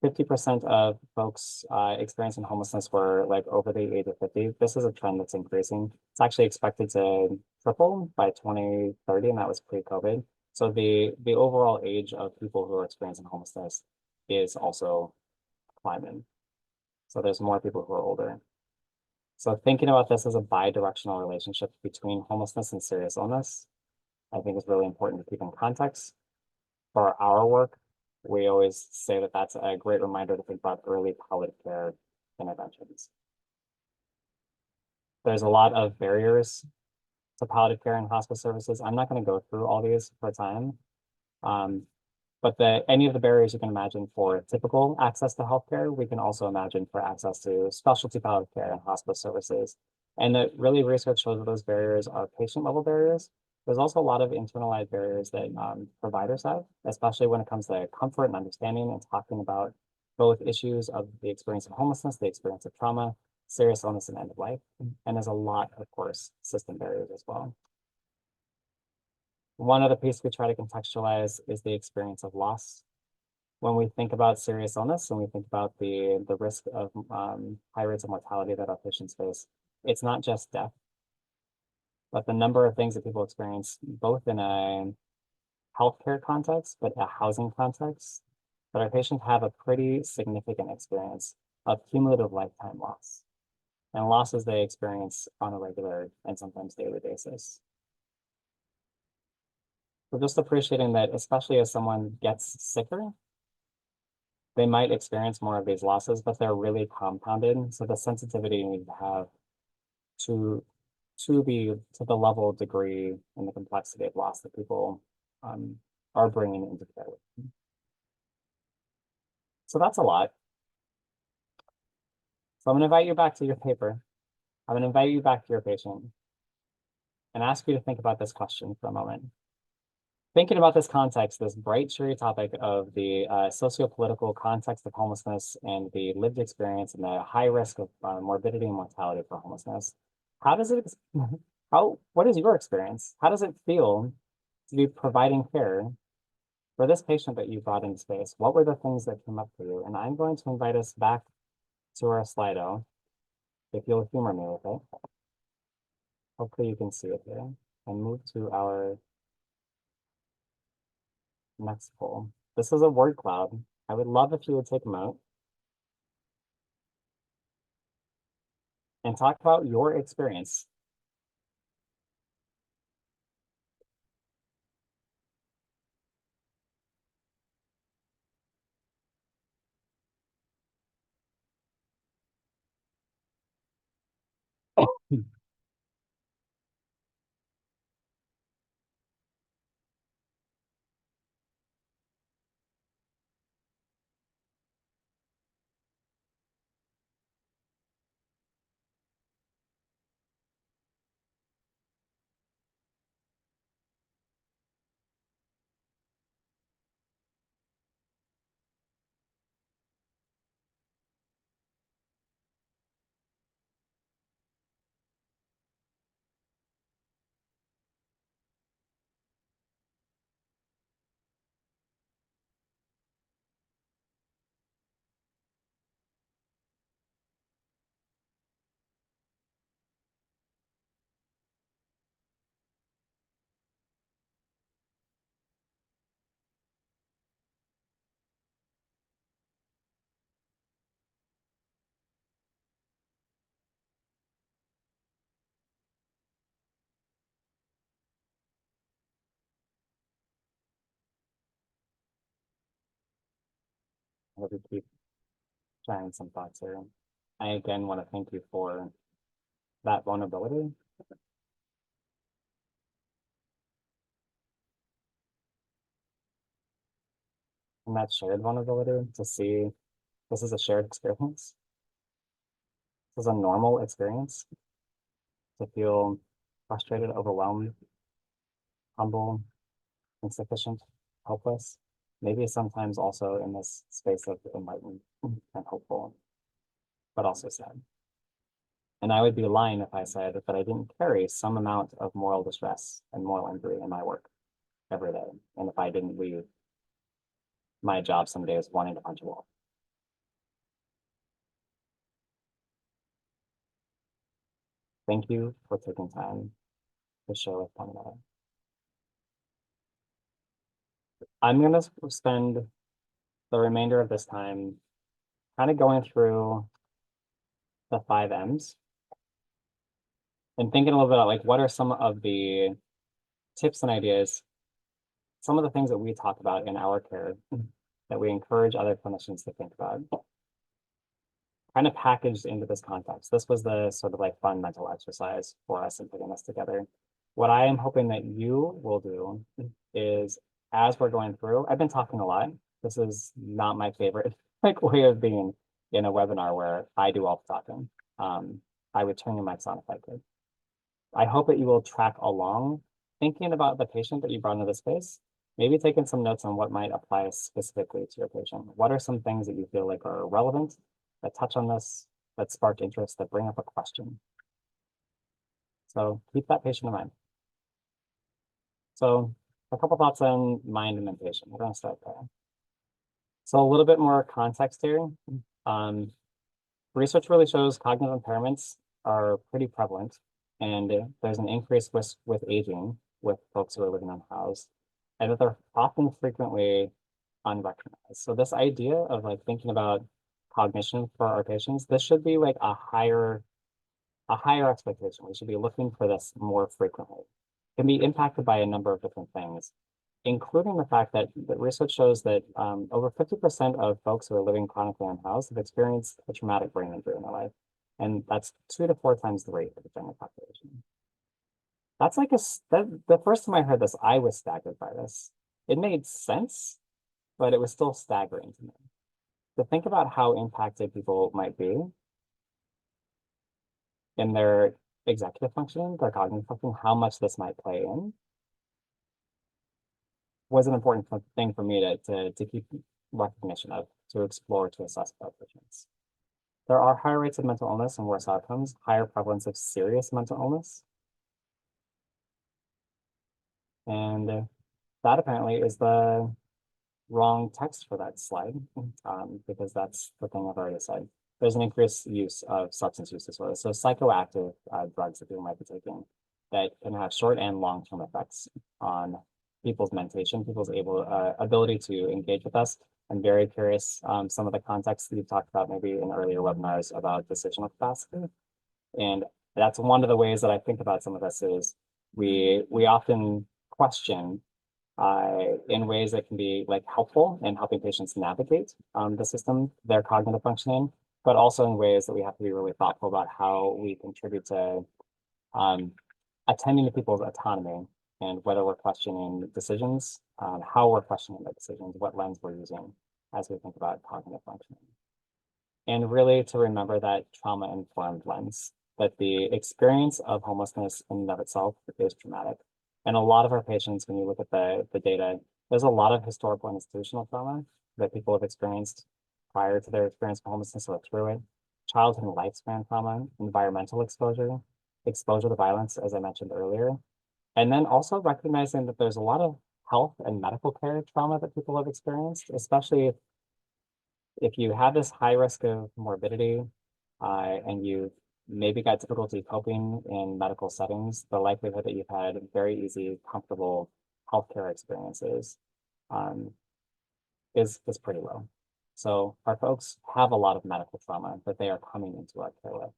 50% of folks experiencing homelessness were like over the age of 50. This is a trend that's increasing. It's actually expected to triple by 2030, and that was pre-COVID. So the overall age of people who are experiencing homelessness is also climbing. So there's more people who are older. So thinking about this as a bi-directional relationship between homelessness and serious illness, I think is really important to keep in context. For our work, we always say that that's a great reminder to think about early palliative care interventions. There's a lot of barriers to palliative care and hospice services. I'm not going to go through all these for time. But any of the barriers you can imagine for typical access to healthcare, we can also imagine for access to specialty palliative care and hospice services. And that really research shows that those barriers are patient level barriers. There's also a lot of internalized barriers that providers have, especially when it comes to comfort and understanding and talking about both issues of the experience of homelessness, the experience of trauma, serious illness, and end of life. And there's a lot, of course, system barriers as well. One other piece we try to contextualize is the experience of loss. When we think about serious illness and we think about the risk of high rates of mortality that our patients face, it's not just death, but the number of things that people experience, both in a healthcare context, but a housing context, that our patients have a pretty significant experience of cumulative lifetime loss and losses they experience on a regular and sometimes daily basis. So just appreciating that, especially as someone gets sicker, they might experience more of these losses, but they're really compounded. So the sensitivity you need to have to the level, degree, and the complexity of loss that people are bringing into care with them. So that's a lot. So I'm going to invite you back to your paper. I'm going to invite you back to your patient and ask you to think about this question for a moment. Thinking about this context, this bright, cheery topic of the socio-political context of homelessness and the lived experience and the high risk of morbidity and mortality for homelessness, what is your experience? How does it feel to be providing care for this patient that you brought into space? What were the things that came up for you? And I'm going to invite us back to our Slido, if you'll humor me with it. Hopefully you can see it here, and move to our next poll. This is a word cloud. I would love if you would take a moment and talk about your experience. Let me keep trying some thoughts here. I again want to thank you for that vulnerability. And that shared vulnerability to see this is a shared experience. This is a normal experience to feel frustrated, overwhelmed, humble, insufficient, helpless. Maybe sometimes also in this space of enlightened and hopeful, but also sad. And I would be lying if I said that I didn't carry some amount of moral distress and moral injury in my work every day. And if I didn't leave my job some days wanting to punch a wall. Thank you for taking time to share with one another. I'm going to spend the remainder of this time kind of going through the 5 M's and thinking a little bit about like what are some of the tips and ideas, some of the things that we talk about in our care that we encourage other clinicians to think about, kind of packaged into this context. This was the sort of like fun mental exercise for us in putting this together. What I am hoping that you will do is, as we're going through, I've been talking a lot. This is not my favorite like way of being in a webinar where I do all the talking. I would turn your mics on if I could. I hope that you will track along, thinking about the patient that you brought into the space, maybe taking some notes on what might apply specifically to your patient. What are some things that you feel like are relevant, that touch on this, that spark interest, that bring up a question? So keep that patient in mind. So a couple thoughts on mind and mentation. We're going to start there. So a little bit more context here. Research really shows cognitive impairments are pretty prevalent, and there's an increased risk with aging with folks who are living unhoused, and that they're often frequently unrecognized. So this idea of like thinking about cognition for our patients, this should be like a higher expectation. We should be looking for this more frequently. It can be impacted by a number of different things, including the fact that the research shows that over 50% of folks who are living chronically unhoused have experienced a traumatic brain injury in their life. And that's 2 to 4 times the rate of the general population. That's like the first time I heard this, I was staggered by this. It made sense, but it was still staggering to me. To think about how impacted people might be in their executive functioning, their cognitive functioning, how much this might play in, was an important thing for me to keep recognition of, to explore, to assess about patients. There are higher rates of mental illness and worse outcomes, higher prevalence of serious mental illness. And that apparently is the wrong text for that slide, because that's the thing I've already said. There's an increased use of substance use disorders, so psychoactive drugs that people might be taking that can have short and long-term effects on people's mentation, people's ability to engage with us. I'm very curious some of the context that you've talked about maybe in earlier webinars about decisional capacity. And that's one of the ways that I think about some of this is we often question in ways that can be like helpful in helping patients navigate the system, their cognitive functioning, but also in ways that we have to be really thoughtful about how we contribute to attending to people's autonomy and whether we're questioning decisions, how we're questioning the decisions, what lens we're using as we think about cognitive functioning. And really to remember that trauma-informed lens, that the experience of homelessness in and of itself is traumatic. And a lot of our patients, when you look at the data, there's a lot of historical and institutional trauma that people have experienced prior to their experience of homelessness or through it. Childhood and lifespan trauma, environmental exposure, exposure to violence, as I mentioned earlier. And then also recognizing that there's a lot of health and medical care trauma that people have experienced, especially if you have this high risk of morbidity and you've maybe got difficulty coping in medical settings, the likelihood that you've had very easy, comfortable healthcare experiences is pretty low. So our folks have a lot of medical trauma that they are coming into our care with.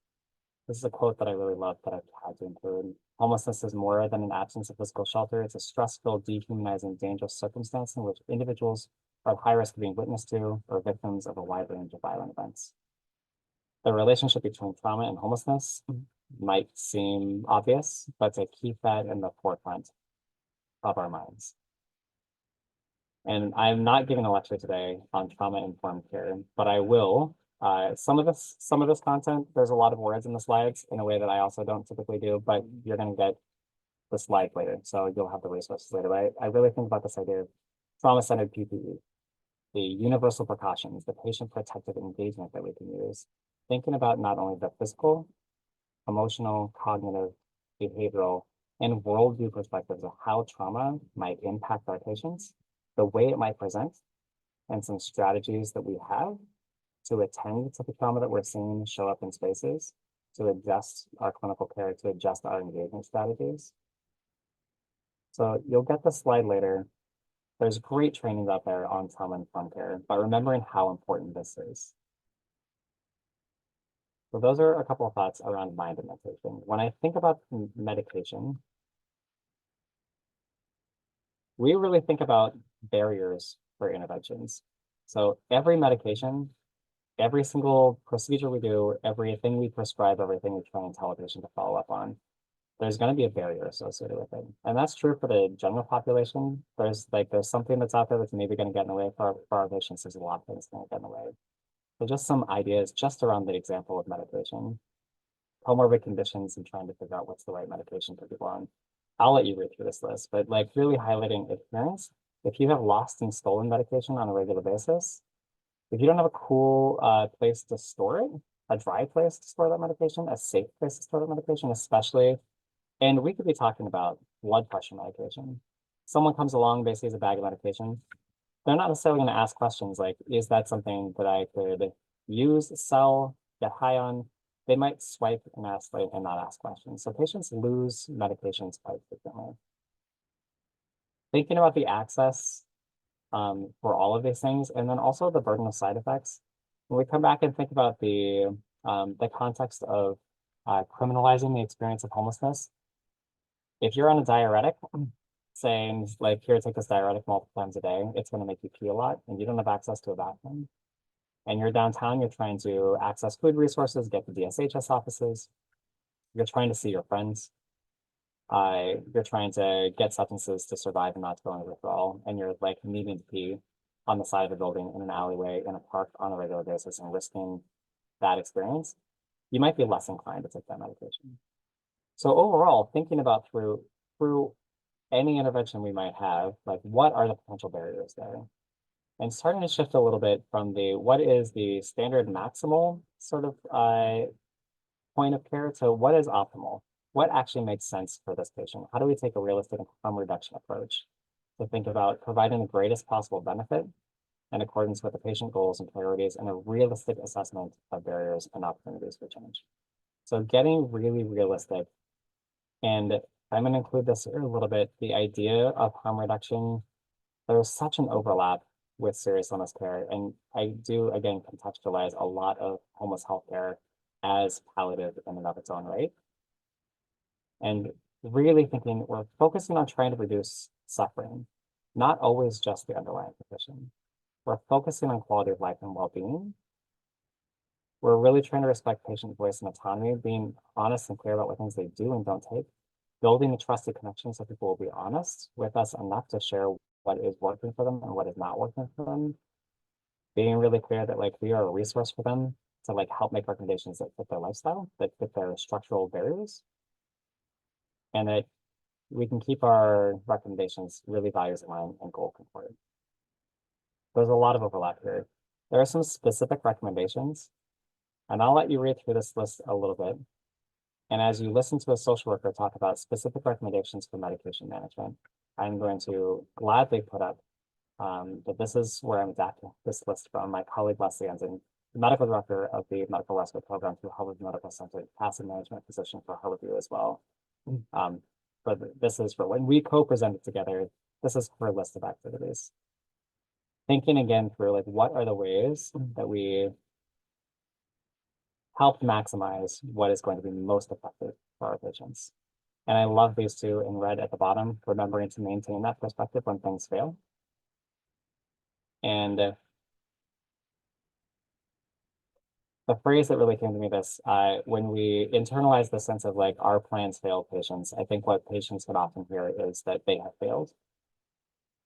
This is a quote that I really love that I've had to include. Homelessness is more than an absence of physical shelter. It's a stressful, dehumanizing, dangerous circumstance in which individuals are at high risk of being witness to or victims of a wide range of violent events. The relationship between trauma and homelessness might seem obvious, but to keep that in the forefront of our minds. And I'm not giving a lecture today on trauma-informed care, but I will. Some of this content, there's a lot of words in the slides in a way that I also don't typically do, but you're going to get the slide later, so you'll have the resources later. But I really think about this idea of trauma-centered PPE, the universal precautions, the patient protective engagement that we can use, thinking about not only the physical emotional, cognitive, behavioral, and worldview perspectives of how trauma might impact our patients, the way it might present, and some strategies that we have to attend to the trauma that we're seeing show up in spaces, to adjust our clinical care, to adjust our engagement strategies. So you'll get the slide later. There's great trainings out there on trauma-informed care, but remembering how important this is. So those are a couple of thoughts around mind and medication. When I think about medication, we really think about barriers for interventions. So every medication, every single procedure we do, everything we prescribe, everything we try and tell a patient to follow up on, there's going to be a barrier associated with it. And that's true for the general population. There's something that's out there that's maybe going to get in the way for our patients. There's a lot of things going to get in the way. So just some ideas just around the example of medication, comorbid conditions, and trying to figure out what's the right medication for people on. I'll let you read through this list, but like really highlighting adherence. If you have lost and stolen medication on a regular basis, if you don't have a cool place to store it, a dry place to store that medication, a safe place to store that medication, especially, and we could be talking about blood pressure medication. Someone comes along, basically has a bag of medication. They're not necessarily going to ask questions like, is that something that I could use, sell, get high on? They might swipe and ask and not ask questions. So patients lose medications quite frequently. Thinking about the access for all of these things, and then also the burden of side effects. When we come back and think about the context of criminalizing the experience of homelessness, if you're on a diuretic, saying like, here, take this diuretic multiple times a day, it's going to make you pee a lot, and you don't have access to a bathroom. And you're downtown, you're trying to access food resources, get to DSHS offices, you're trying to see your friends, you're trying to get substances to survive and not to go into withdrawal, and you're like needing to pee on the side of a building, in an alleyway, in a park on a regular basis, and risking that experience, you might be less inclined to take that medication. So overall, thinking about through any intervention we might have, like what are the potential barriers there? And starting to shift a little bit from the what is the standard maximal sort of point of care to what is optimal? What actually makes sense for this patient? How do we take a realistic harm reduction approach to think about providing the greatest possible benefit in accordance with the patient goals and priorities and a realistic assessment of barriers and opportunities for change? So getting really realistic, and I'm going to include this here a little bit, the idea of harm reduction. There's such an overlap with serious illness care. And I do, again, contextualize a lot of homeless healthcare as palliative in and of its own right. And really thinking we're focusing on trying to reduce suffering, not always just the underlying condition. We're focusing on quality of life and well-being. We're really trying to respect patient voice and autonomy, being honest and clear about what things they do and don't take, building a trusted connection so people will be honest with us enough to share what is working for them and what is not working for them. Being really clear that like we are a resource for them to like help make recommendations that fit their lifestyle, that fit their structural barriers, and that we can keep our recommendations really values aligned and goal comported. There's a lot of overlap here. There are some specific recommendations, and I'll let you read through this list a little bit. And as you listen to a social worker talk about specific recommendations for medication management, I'm going to gladly put up that this is where I'm adapting this list from my colleague Leslie Ensign, the medical director of the medical respite program through Harborview Medical Center, passive management position for Harborview as well. But this is for when we co-presented together, this is her list of activities. Thinking again through like what are the ways that we help maximize what is going to be most effective for our patients. And I love these two in red at the bottom, remembering to maintain that perspective when things fail. And the phrase that really came to me this, when we internalize the sense of like our plans fail patients, I think what patients would often hear is that they have failed.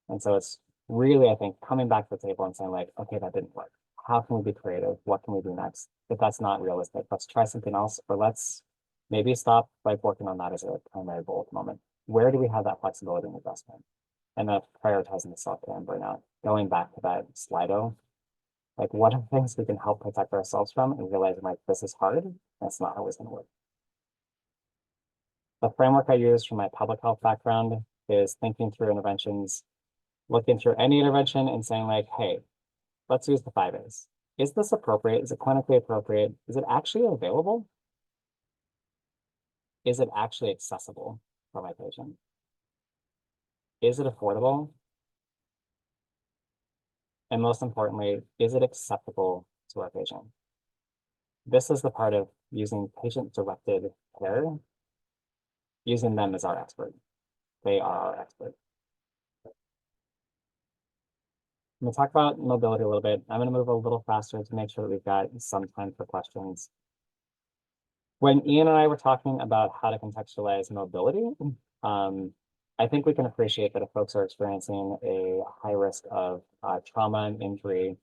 And so it's really, I think, coming back to the table and saying like, okay, that didn't work. How can we be creative? What can we do next? If that's not realistic, let's try something else, or let's maybe stop like working on that as a primary goal at the moment. Where do we have that flexibility and investment? And then prioritizing the self-care and burnout. Going back to that Slido, like what are things we can help protect ourselves from and realizing like this is hard, that's not always gonna work. The framework I use from my public health background is thinking through interventions, looking through any intervention and saying like, hey, let's use the 5 A's. Is this appropriate? Is it clinically appropriate? Is it actually available? Is it actually accessible for my patient? Is it affordable? And most importantly, is it acceptable to our patient? This is the part of using patient-directed care, using them as our expert. They are our expert. I'm going to talk about mobility a little bit. I'm going to move a little faster to make sure that we've got some time for questions. When Ian and I were talking about how to contextualize mobility, I think we can appreciate that if folks are experiencing a high risk of trauma and injury,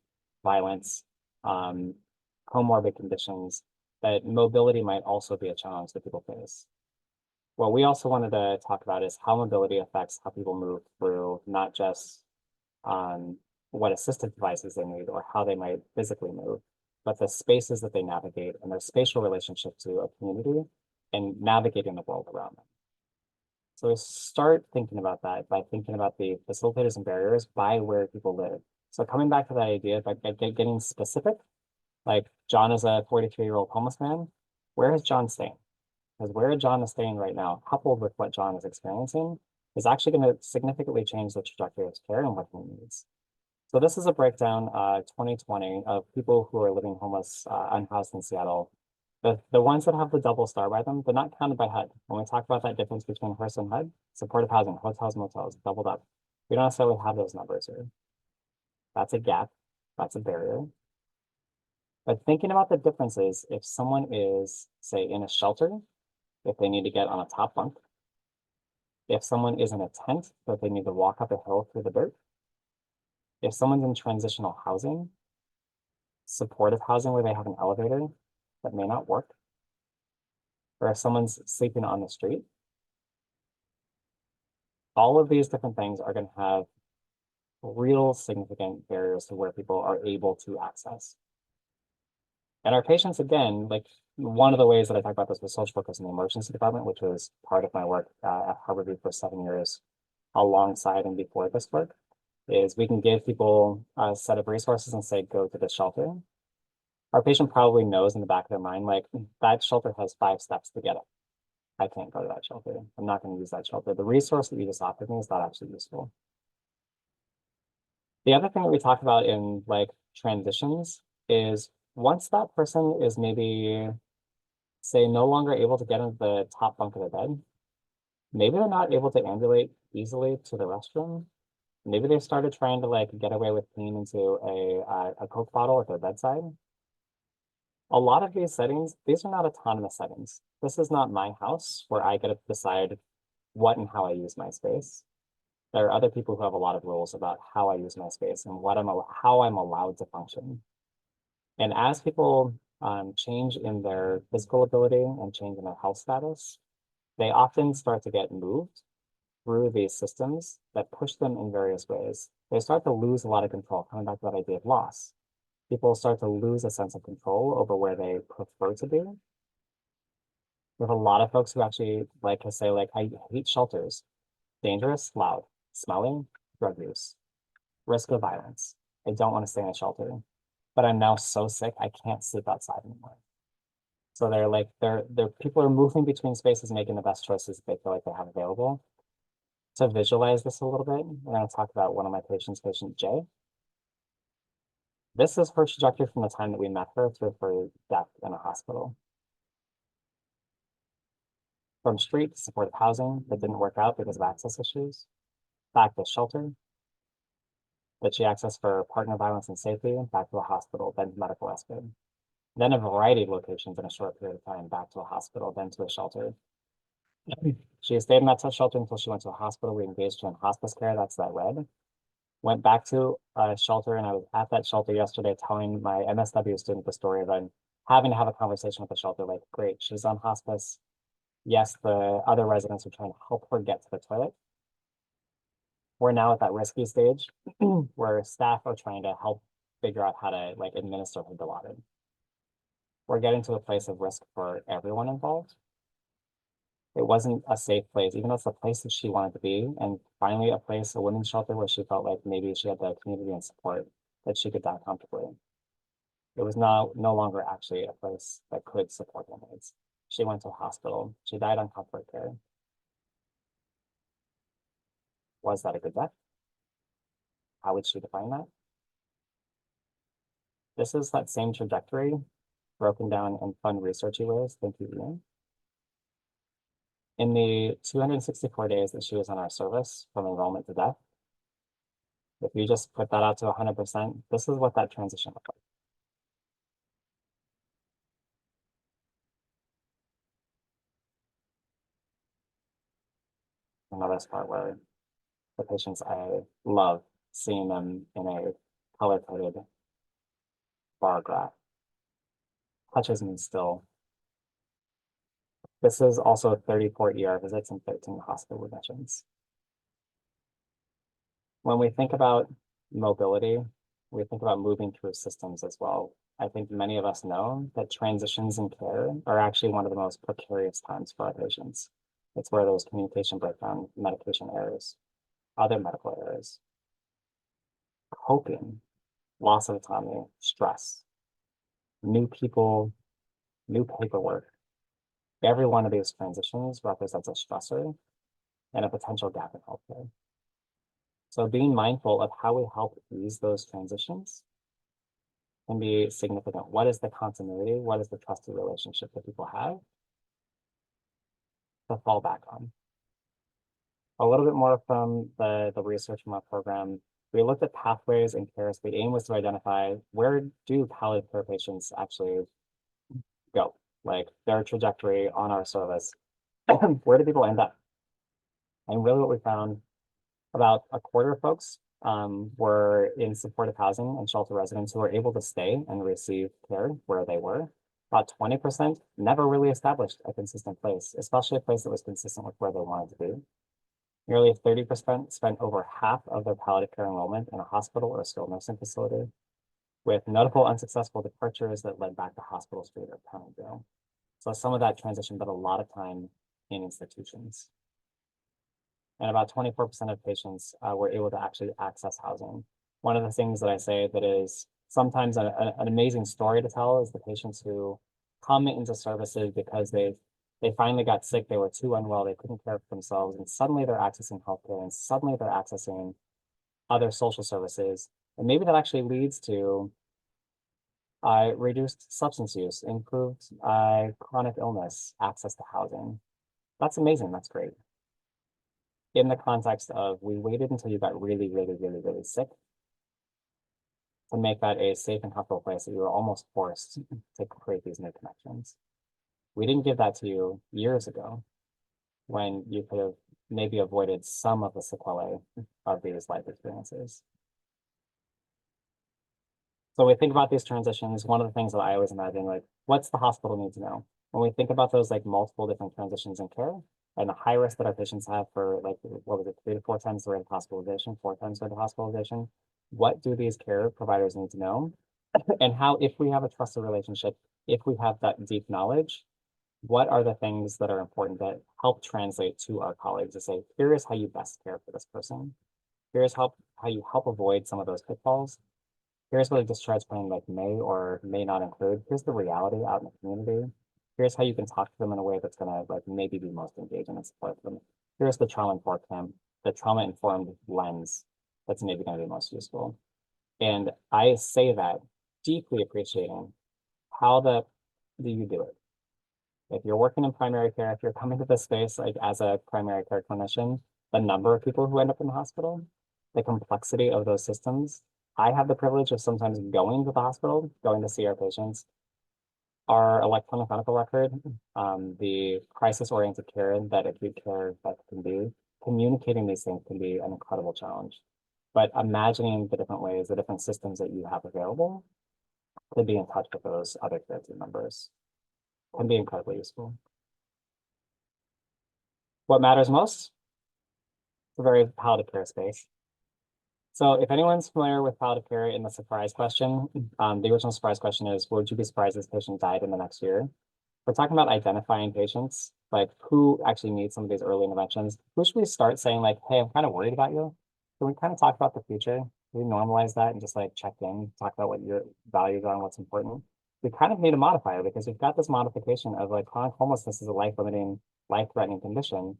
violence, comorbid conditions, that mobility might also be a challenge that people face. What we also wanted to talk about is how mobility affects how people move through not just what assistive devices they need or how they might physically move, but the spaces that they navigate and their spatial relationship to a community and navigating the world around them. So we start thinking about that by thinking about the facilitators and barriers by where people live. So coming back to that idea, by getting specific, like John is a 43-year-old homeless man, where is John staying? Because where John is staying right now, coupled with what John is experiencing, is actually going to significantly change the trajectory of his care and what he needs. So this is a breakdown, 2020, of people who are living homeless, unhoused in Seattle. The ones that have the double star by them, they're not counted by HUD. When we talk about that difference between HRSA and HUD, supportive housing, hotels, motels, doubled up. We don't necessarily have those numbers here. That's a gap. That's a barrier. But thinking about the differences, if someone is, say, in a shelter, if they need to get on a top bunk, if someone is in a tent, but they need to walk up a hill through the dirt, if someone's in transitional housing, supportive housing where they have an elevator that may not work, or if someone's sleeping on the street, all of these different things are going to have real significant barriers to where people are able to access. And our patients, again, like one of the ways that I talk about this with social workers in the emergency department, which was part of my work at Harborview for 7 years, alongside and before this work, is we can give people a set of resources and say, go to the shelter. Our patient probably knows in the back of their mind, like, that shelter has 5 steps to get up. I can't go to that shelter. I'm not going to use that shelter. The resource that you just offered me is not actually useful. The other thing that we talk about in like transitions is once that person is maybe, say, no longer able to get into the top bunk of the bed, maybe they're not able to ambulate easily to the restroom. Maybe they started trying to like get away with peeing into a Coke bottle at their bedside. A lot of these settings, these are not autonomous settings. This is not my house where I get to decide what and how I use my space. There are other people who have a lot of rules about how I use my space and how I'm allowed to function. And as people change in their physical ability and change in their health status, they often start to get moved through these systems that push them in various ways. They start to lose a lot of control, coming back to that idea of loss. People start to lose a sense of control over where they prefer to be. We have a lot of folks who actually like to say, like, I hate shelters. Dangerous, loud, smelling, drug use, risk of violence. I don't want to stay in a shelter, but I'm now so sick I can't sleep outside anymore. So they're like, people are moving between spaces, making the best choices they feel like they have available. To visualize this a little bit, we're going to talk about one of my patients, patient Jay. This is her trajectory from the time that we met her through her death in a hospital. From street to supportive housing that didn't work out because of access issues, back to shelter that she accessed for partner violence and safety, back to a hospital, then to medical rescue. Then a variety of locations in a short period of time, back to a hospital, then to a shelter. She stayed in that shelter until she went to a hospital. We engaged her in hospice care, that's that red. Went back to a shelter, and I was at that shelter yesterday telling my MSW student the story of them having to have a conversation with the shelter, like, great, she's on hospice. Yes, the other residents are trying to help her get to the toilet. We're now at that risky stage where staff are trying to help figure out how to like administer her Dilaudid. We're getting to a place of risk for everyone involved. It wasn't a safe place, even though it's the place that she wanted to be, and finally a place, a women's shelter where she felt like maybe she had the community and support that she could die comfortably. It was no longer actually a place that could support her needs. She went to a hospital. She died on comfort care. Was that a good death? How would she define that? This is that same trajectory broken down in fun researchy ways. Thank you, Ian. In the 264 days that she was on our service from enrollment to death, if you just put that out to 100%, this is what that transition looked like. Another part where the patients, I love seeing them in a color-coded bar graph. Touches me still. This is also 34 ER visits and 13 hospital admissions. When we think about mobility, we think about moving through systems as well. I think many of us know that transitions in care are actually one of the most precarious times for our patients. It's where there's communication breakdown, medication errors, other medical errors, coping, loss of autonomy, stress, new people, new paperwork. Every one of these transitions represents a stressor and a potential gap in healthcare. So being mindful of how we help ease those transitions can be significant. What is the continuity? What is the trusted relationship that people have to fall back on? A little bit more from the research from our program. We looked at pathways and cares. The aim was to identify where do palliative care patients actually go, like their trajectory on our service. Where do people end up? And really what we found, about a quarter of folks were in supportive housing and shelter residents who were able to stay and receive care where they were. About 20% never really established a consistent place, especially a place that was consistent with where they wanted to be. Nearly 30% spent over half of their palliative care enrollment in a hospital or a skilled nursing facility, with notable unsuccessful departures that led back to hospital street or county jail. So some of that transition, but a lot of time in institutions. And about 24% of patients were able to actually access housing. One of the things that I say that is sometimes an amazing story to tell is the patients who come into services because they finally got sick, they were too unwell, they couldn't care for themselves, and suddenly they're accessing healthcare, and suddenly they're accessing other social services. And maybe that actually leads to reduced substance use, improved chronic illness, access to housing. That's amazing, that's great. In the context of we waited until you got really, really, really, really sick to make that a safe and comfortable place that you were almost forced to create these new connections. We didn't give that to you years ago when you could have maybe avoided some of the sequelae of these life experiences. So we think about these transitions. One of the things that I always imagine, like, what's the hospital need to know? When we think about those like multiple different transitions in care, and the high risk that our patients have for like, what was it, 3 to 4 times the rate of hospitalization, 4 times the rate of hospitalization. What do these care providers need to know? And how, if we have a trusted relationship, if we have that deep knowledge, what are the things that are important that help translate to our colleagues to say, here is how you best care for this person. Here's how you help avoid some of those pitfalls. Here's what a discharge plan like may or may not include. Here's the reality out in the community. Here's how you can talk to them in a way that's gonna like maybe be most engaging and support them. Here's the trauma-informed lens that's maybe gonna be most useful. And I say that deeply appreciating how do you do it? If you're working in primary care, if you're coming to this space like as a primary care clinician, the number of people who end up in the hospital, the complexity of those systems. I have the privilege of sometimes going to the hospital, going to see our patients. Our electronic medical record, the crisis-oriented care that acute care that can be, communicating these things can be an incredible challenge. But imagining the different ways, the different systems that you have available to be in touch with those other care team members can be incredibly useful. What matters most? It's a very palliative care space. So if anyone's familiar with palliative care in the surprise question, the original surprise question is, would you be surprised this patient died in the next year? we're talking about identifying patients, like who actually needs some of these early interventions. Who should we start saying like, hey, I'm kind of worried about you? Can we kind of talk about the future? Can we normalize that and just like check in, talk about what your values are and what's important? We kind of need a modifier because we've got this modification of like chronic homelessness is a life-limiting, life-threatening condition.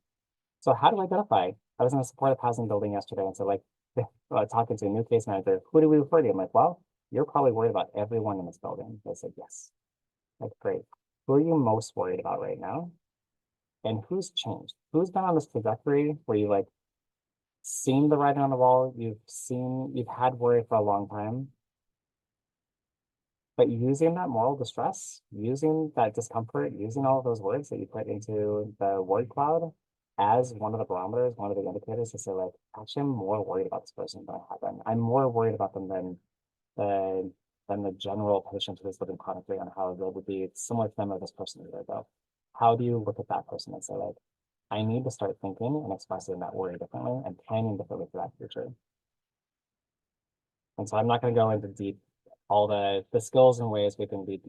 So how do we identify? I was in a supportive housing building yesterday and so like talking to a new case manager, who do we refer to? I'm like, well, you're probably worried about everyone in this building. They said, yes. Like, great. Who are you most worried about right now? And who's changed? Who's been on this trajectory where you like seen the writing on the wall, you've had worry for a long time, but using that moral distress, using that discomfort, using all of those words that you put into the word cloud as one of the barometers, one of the indicators to say like, actually, I'm more worried about this person than I have been. I'm more worried about them the than the general patient who is living chronically on how it would be similar to them or this person a year ago. How do you look at that person and say like, I need to start thinking and expressing that worry differently and planning differently for that future. And so I'm not going to go into deep all the skills and ways we can be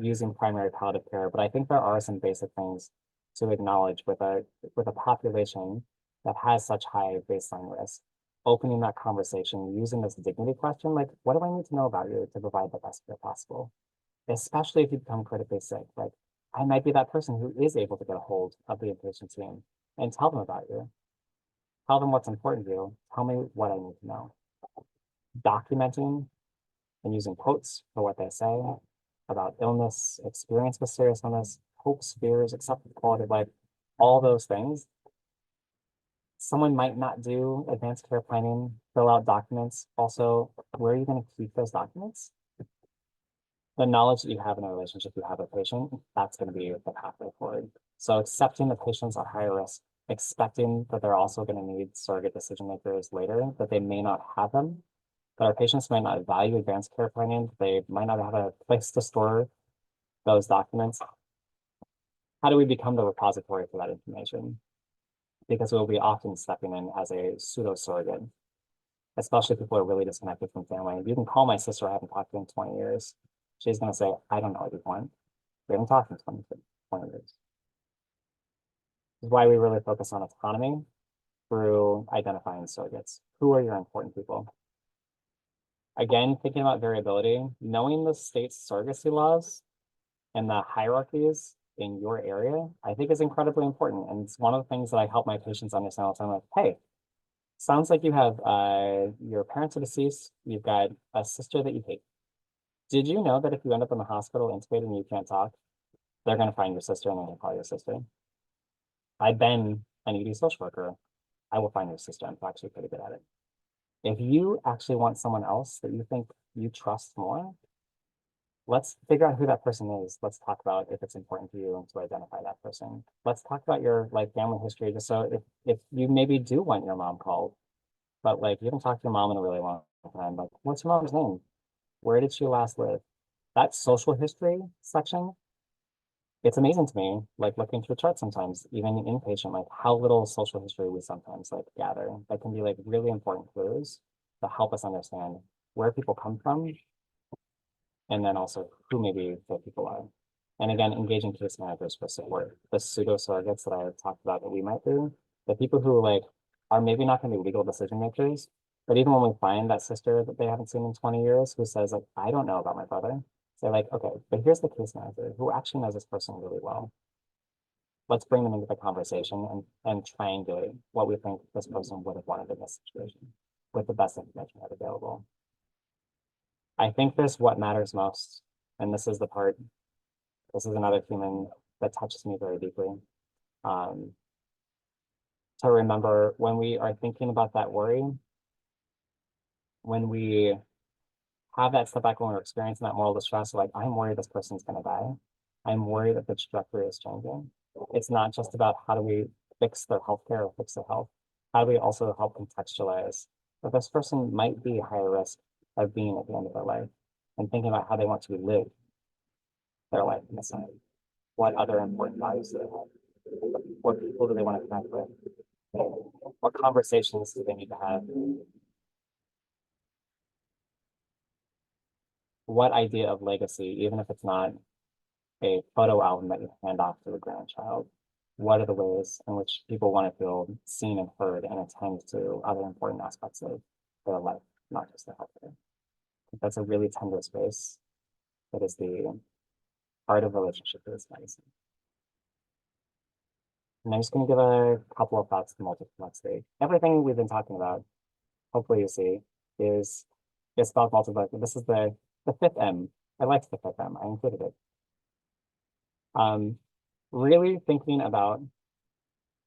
using primary palliative care, but I think there are some basic things to acknowledge with a population that has such high baseline risk. Opening that conversation, using this dignity question, like, what do I need to know about you to provide the best care possible? Especially if you become critically sick. Like, I might be that person who is able to get a hold of the inpatient team and tell them about you. Tell them what's important to you. Tell me what I need to know. Documenting and using quotes for what they say about illness, experience with serious illness, hopes, fears, accepted quality of life, all those things. Someone might not do advanced care planning, fill out documents. Also, where are you going to keep those documents? The knowledge that you have in a relationship you have with a patient, that's going to be the pathway forward. So accepting the patients are higher risk, expecting that they're also going to need surrogate decision makers later, that they may not have them, that our patients might not value advanced care planning, they might not have a place to store those documents. How do we become the repository for that information? Because we'll be often stepping in as a pseudo surrogate, especially if people are really disconnected from family. You can call my sister, I haven't talked to in 20 years. She's going to say, I don't know what you want. We haven't talked in 20 years. This is why we really focus on autonomy through identifying surrogates. Who are your important people? Again, thinking about variability, knowing the state's surrogacy laws and the hierarchies in your area, I think is incredibly important. And it's one of the things that I help my patients understand all the time. Like, hey, sounds like you have your parents are deceased, you've got a sister that you hate. Did you know that if you end up in the hospital intubated and you can't talk, they're going to find your sister and they're going to call your sister? I've been an ED social worker. I will find your sister. I'm actually pretty good at it. If you actually want someone else that you think you trust more, let's figure out who that person is. Let's talk about if it's important to you to identify that person. Let's talk about your like family history, just so if you maybe do want your mom called, but like you haven't talked to your mom in a really long time, like what's your mom's name? Where did she last live? That social history section, it's amazing to me, like looking through charts sometimes, even inpatient, like how little social history we sometimes like gather. That can be like really important clues to help us understand where people come from, and then also who maybe the people are. And again, engaging case managers for support. The pseudo surrogates that I talked about that we might do, the people who like are maybe not going to be legal decision makers, but even when we find that sister that they haven't seen in 20 years who says like, I don't know about my brother, say like, okay, but here's the case manager who actually knows this person really well. Let's bring them into the conversation and triangulate what we think this person would have wanted in this situation with the best information we have available. I think this what matters most, and this is the part, this is another human that touches me very deeply. To remember when we are thinking about that worry, when we have that step back, when we're experiencing that moral distress, like I'm worried this person's gonna die. I'm worried that the trajectory is changing. It's not just about how do we fix their healthcare or fix their health. How do we also help contextualize that this person might be higher risk of being at the end of their life and thinking about how they want to live their life in the side. What other important values do they have? What people do they want to connect with? What conversations do they need to have? What idea of legacy, even if it's not a photo album that you hand off to the grandchild? What are the ways in which people want to feel seen and heard and attend to other important aspects of their life, not just their healthcare? That's a really tender space that is the art of relationship with this medicine. And I'm just going to give a couple of thoughts to multiplexity. Everything we've been talking about, hopefully you see, is about multiplexity. This is the fifth M. I liked the fifth M. I included it. Really thinking about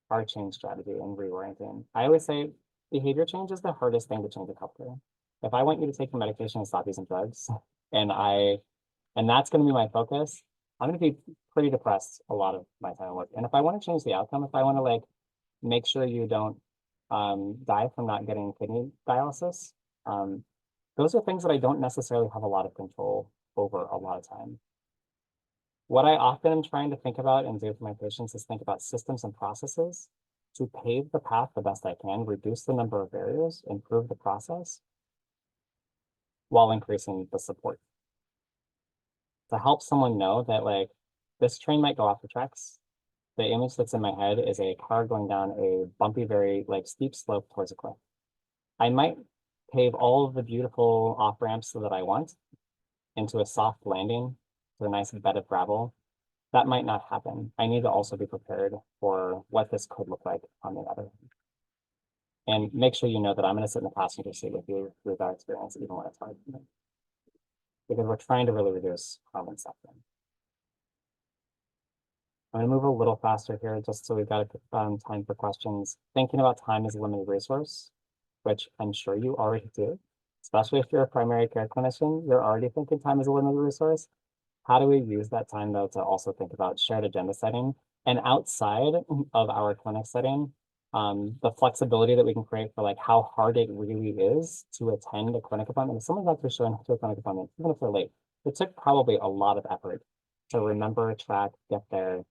our change strategy and reorienting. I always say behavior change is the hardest thing to change in healthcare. If I want you to take your medication and stop using drugs, and that's going to be my focus, I'm going to be pretty depressed a lot of my time at work. And if I want to change the outcome, if I want to like make sure you don't die from not getting kidney dialysis, those are things that I don't necessarily have a lot of control over a lot of time. What I often am trying to think about and do for my patients is think about systems and processes to pave the path the best I can, reduce the number of barriers, improve the process, while increasing the support. To help someone know that like this train might go off the tracks. The image that's in my head is a car going down a bumpy, very like steep slope towards a cliff. I might pave all of the beautiful off ramps that I want into a soft landing to a nice bed of gravel. That might not happen. I need to also be prepared for what this could look like on the other hand. And make sure you know that I'm going to sit in the passenger seat with you through that experience, even when it's hard. Because we're trying to really reduce harm and suffering. I'm going to move a little faster here just so we've got time for questions. Thinking about time as a limited resource, which I'm sure you already do, especially if you're a primary care clinician, you're already thinking time as a limited resource. How do we use that time though to also think about shared agenda setting and outside of our clinic setting, the flexibility that we can create for like how hard it really is to attend a clinic appointment. If someone's actually showing up to a clinic appointment, even if they're late, it took probably a lot of effort to remember, track, get there,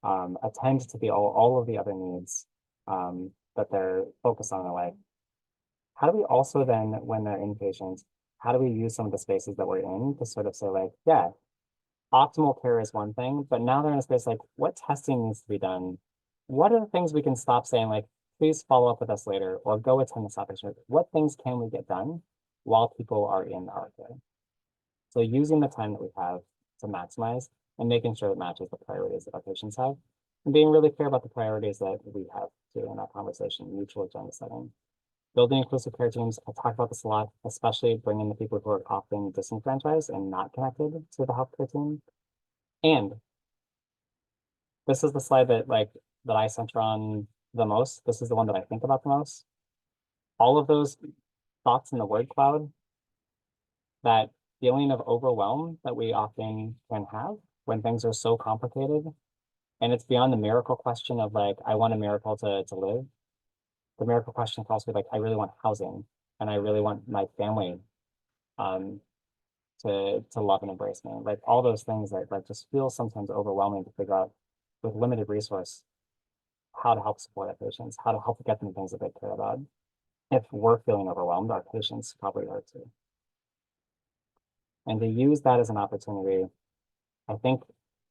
attend to all of the other needs that they're focused on in their life. How do we also then, when they're inpatients, how do we use some of the spaces that we're in to sort of say like, yeah, optimal care is one thing, but now they're in a space like, what testing needs to be done? What are the things we can stop saying like, please follow up with us later or go attend the stop visit? What things can we get done while people are in our care? So using the time that we have to maximize and making sure it matches the priorities that our patients have and being really clear about the priorities that we have too in that conversation, mutual agenda setting. Building inclusive care teams, I talk about this a lot, especially bringing the people who are often disenfranchised and not connected to the healthcare team. And this is the slide that I center on the most. This is the one that I think about the most. All of those thoughts in the word cloud, that feeling of overwhelm that we often can have when things are so complicated. And it's beyond the miracle question of like, I want a miracle to live. The miracle question can also be like, I really want housing and I really want my family to love and embrace me. Like all those things that like just feel sometimes overwhelming to figure out with limited resource, how to help support our patients, how to help get them the things that they care about. If we're feeling overwhelmed, our patients probably are too. And to use that as an opportunity, I think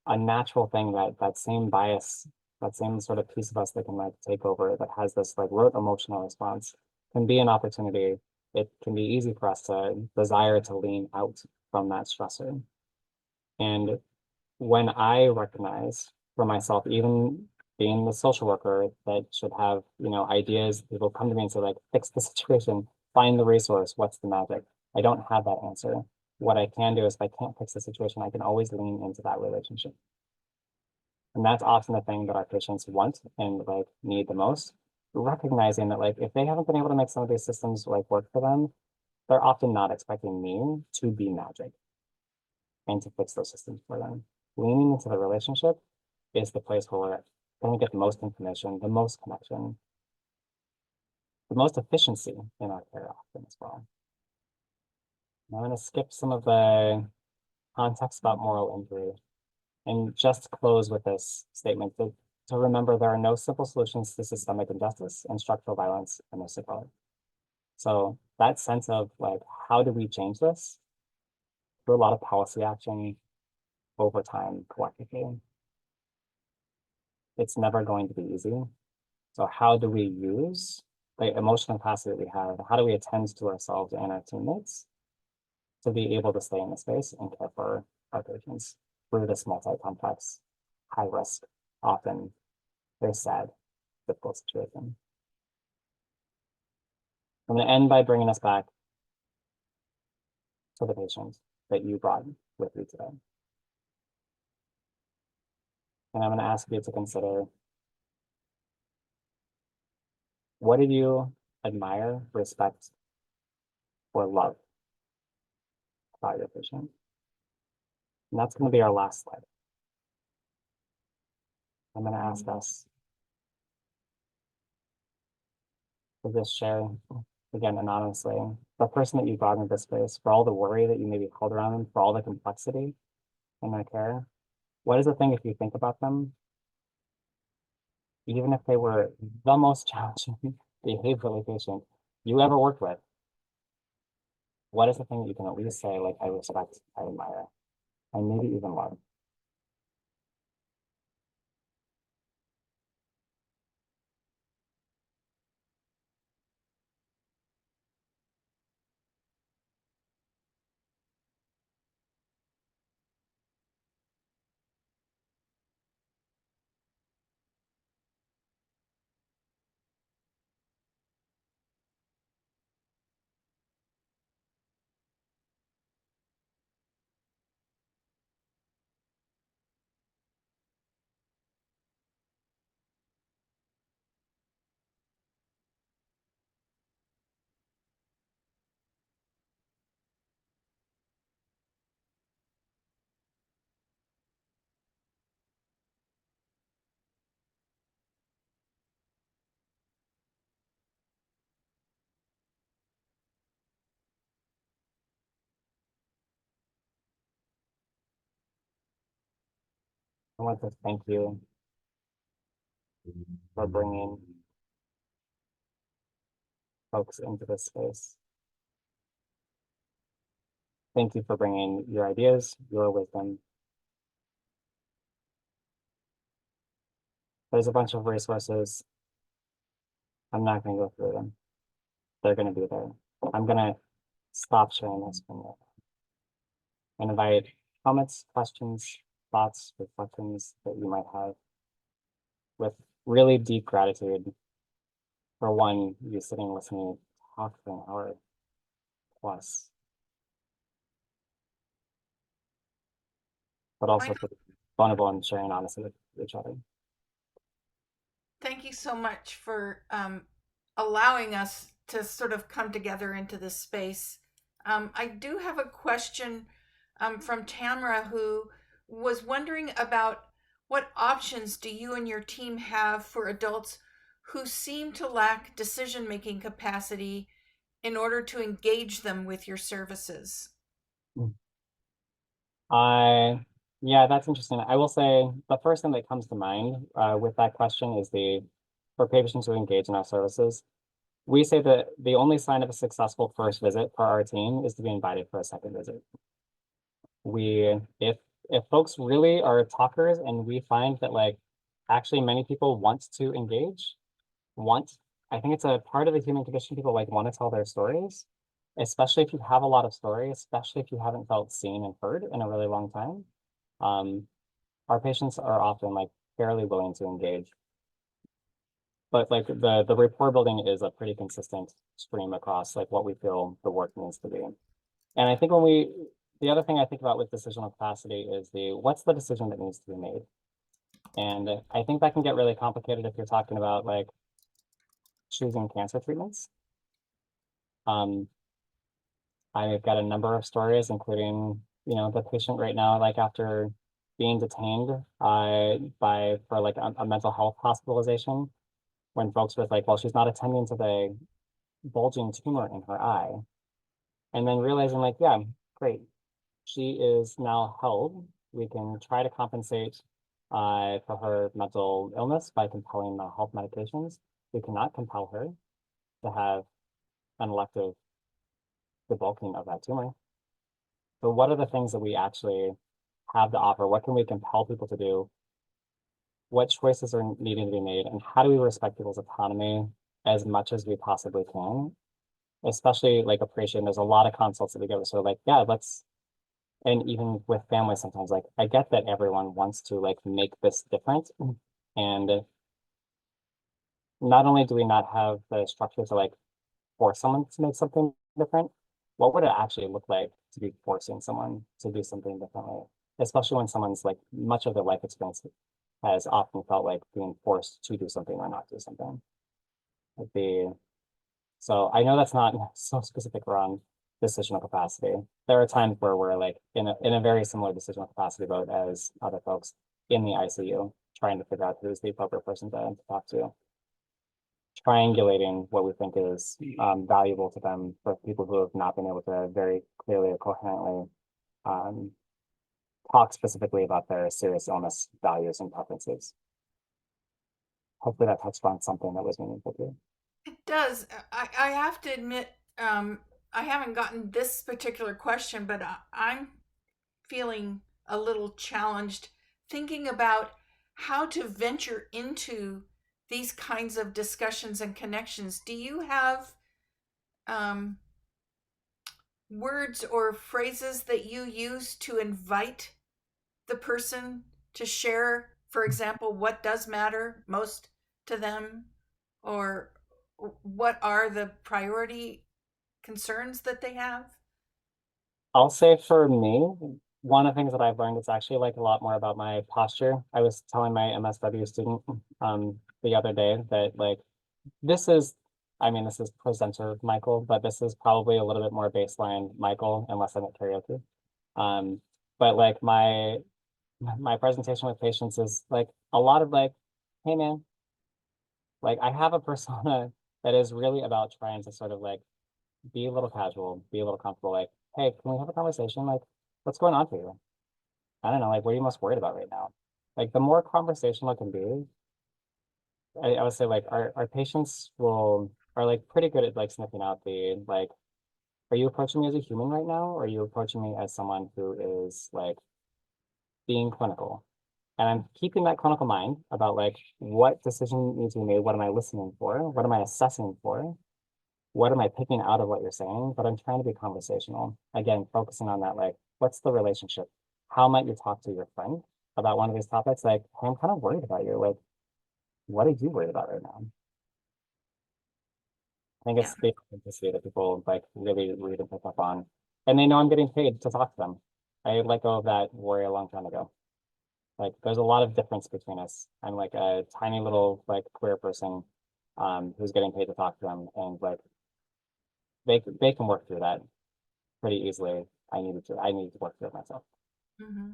a natural thing that same bias, that same sort of piece of us that can like take over, that has this like rote emotional response, can be an opportunity. It can be easy for us to desire to lean out from that stressor. And when I recognize for myself, even being the social worker that should have, ideas, people come to me and say like, fix the situation, find the resource, what's the magic? I don't have that answer. What I can do is if I can't fix the situation, I can always lean into that relationship. And that's often the thing that our patients want and like need the most. Recognizing that like if they haven't been able to make some of these systems like work for them, they're often not expecting me to be magic and to fix those systems for them. Leaning into the relationship is the place where we're going to get the most information, the most connection, the most efficiency in our care often as well. I'm going to skip some of the context about moral injury and just close with this statement to remember there are no simple solutions to systemic injustice and structural violence in this sequelae. So that sense of like, how do we change this? Through a lot of policy action, over time collectively. It's never going to be easy. So how do we use the emotional capacity that we have? How do we attend to ourselves and our teammates to be able to stay in the space and care for our patients through this multi-complex, high risk, often very sad, difficult situation? I'm going to end by bringing us back to the patient that you brought with you today. And I'm going to ask you to consider, what did you admire, respect, or love about your patient? And that's going to be our last slide. I'm going to ask us to just share, again, anonymously, the person that you brought into this space, for all the worry that you maybe held around them, for all the complexity in their care. What is the thing, if you think about them, even if they were the most challenging behaviorally patient you ever worked with, what is the thing that you can at least say, like, I respect, I admire, and maybe even love? I want to thank you for bringing folks into this space. Thank you for bringing your ideas, your wisdom. There's a bunch of resources. I'm not going to go through them. They're going to be there. I'm going to stop sharing this from you and invite comments, questions, thoughts, reflections that you might have, with really deep gratitude for one, you sitting listening, talk for an hour plus, but also for vulnerable and sharing honestly with each other. Thank you so much for allowing us to sort of come together into this space. I do have a question from Tamara, who was wondering about what options do you and your team have for adults who seem to lack decision-making capacity in order to engage them with your services? Yeah, that's interesting. I will say the first thing that comes to mind with that question is for patients who engage in our services, we say that the only sign of a successful first visit for our team is to be invited for a second visit. If folks really are talkers and we find that, like, actually many people want to engage, I think it's a part of the human condition, people like want to tell their stories, especially if you have a lot of story, especially if you haven't felt seen and heard in a really long time. Our patients are often like fairly willing to engage. But like the rapport building is a pretty consistent stream across like what we feel the work needs to be. And I think the other thing I think about with decisional capacity is what's the decision that needs to be made? And I think that can get really complicated if you're talking about like choosing cancer treatments. I've got a number of stories, including, the patient right now, like after being detained for like a mental health hospitalization, when folks were like, well, she's not attending to the bulging tumor in her eye. And then realizing like, yeah, great. She is now held. We can try to compensate for her mental illness by compelling the health medications. We cannot compel her to have an elective debulking of that tumor. So what are the things that we actually have to offer? What can we compel people to do? What choices are needing to be made? And how do we respect people's autonomy as much as we possibly can? Especially like appreciating there's a lot of consults that we go to. So like, yeah, let's, and even with families sometimes, like I get that everyone wants to like make this different. And not only do we not have the structure to like force someone to make something different, what would it actually look like to be forcing someone to do something differently? Especially when someone's like much of their life experience has often felt like being forced to do something or not do something. Like the so I know that's not so specific around decisional capacity. There are times where we're like in a very similar decisional capacity boat as other folks in the ICU, trying to figure out who's the appropriate person to talk to, triangulating what we think is valuable to them for people who have not been able to very clearly or coherently um, talk specifically about their serious illness values and preferences. Hopefully that touched on something that was meaningful to you. It does. I have to admit, I haven't gotten this particular question, but I'm feeling a little challenged thinking about how to venture into these kinds of discussions and connections. Do you have um, words or phrases that you use to invite the person to share, for example, what does matter most to them, or what are the priority concerns that they have? I'll say for me, one of the things that I've learned is actually like a lot more about my posture. I was telling my MSW student the other day that like this is, I mean, this is presenter Michael, but this is probably a little bit more baseline Michael, unless I'm at karaoke. Um, but like my presentation with patients is like a lot of like, hey man, like I have a persona that is really about trying to sort of like be a little casual, be a little comfortable, like, hey, can we have a conversation? Like, what's going on for you? I don't know, like what are you most worried about right now? Like the more conversational it can be, I would say like our patients will are like pretty good at like sniffing out the like, are you approaching me as a human right now? Or are you approaching me as someone who is like being clinical? And I'm keeping that clinical mind about like what decision needs to be made, what am I listening for? What am I assessing for? What am I picking out of what you're saying? But I'm trying to be conversational. Again, focusing on that, like, what's the relationship? How might you talk to your friend about one of these topics? Like, hey, I'm kind of worried about you. Like, what are you worried about right now? I think Yeah. it's the authenticity that people like really read and pick up on. And they know I'm getting paid to talk to them. I let go of that worry a long time ago. Like there's a lot of difference between us. I'm like a tiny little like queer person who's getting paid to talk to them and like they can work through that pretty easily. I needed to work through it myself. Hmm.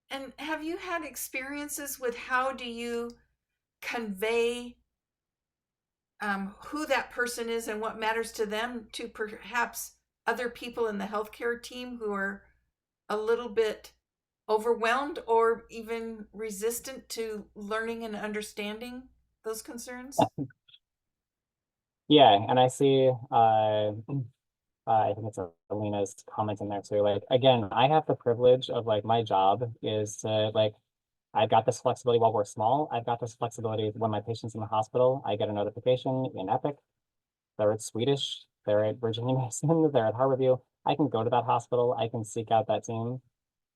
And have you had experiences with how do you convey who that person is and what matters to them to perhaps other people in the healthcare team who are a little bit overwhelmed or even resistant to learning and understanding those concerns? Yeah, and I see I think it's Alina's comment in there too. Like again, I have the privilege of like my job is to like I've got this flexibility while we're small. I've got this flexibility when my patient's in the hospital. I get a notification in Epic. They're at Swedish, they're at Virginia Mason, they're at Harborview. I can go to that hospital. I can seek out that team.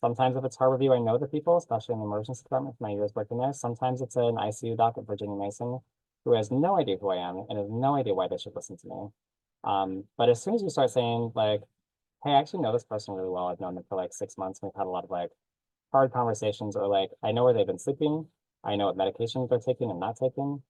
Sometimes if it's Harborview, I know the people, especially in the emergency department, my years working there. Sometimes it's an ICU doc at Virginia Mason who has no idea who I am and has no idea why they should listen to me. But as soon as you start saying like, hey, I actually know this person really well. I've known them for like 6 months. We've had a lot of like hard conversations or like, I know where they've been sleeping. I know what medications they're taking and not taking.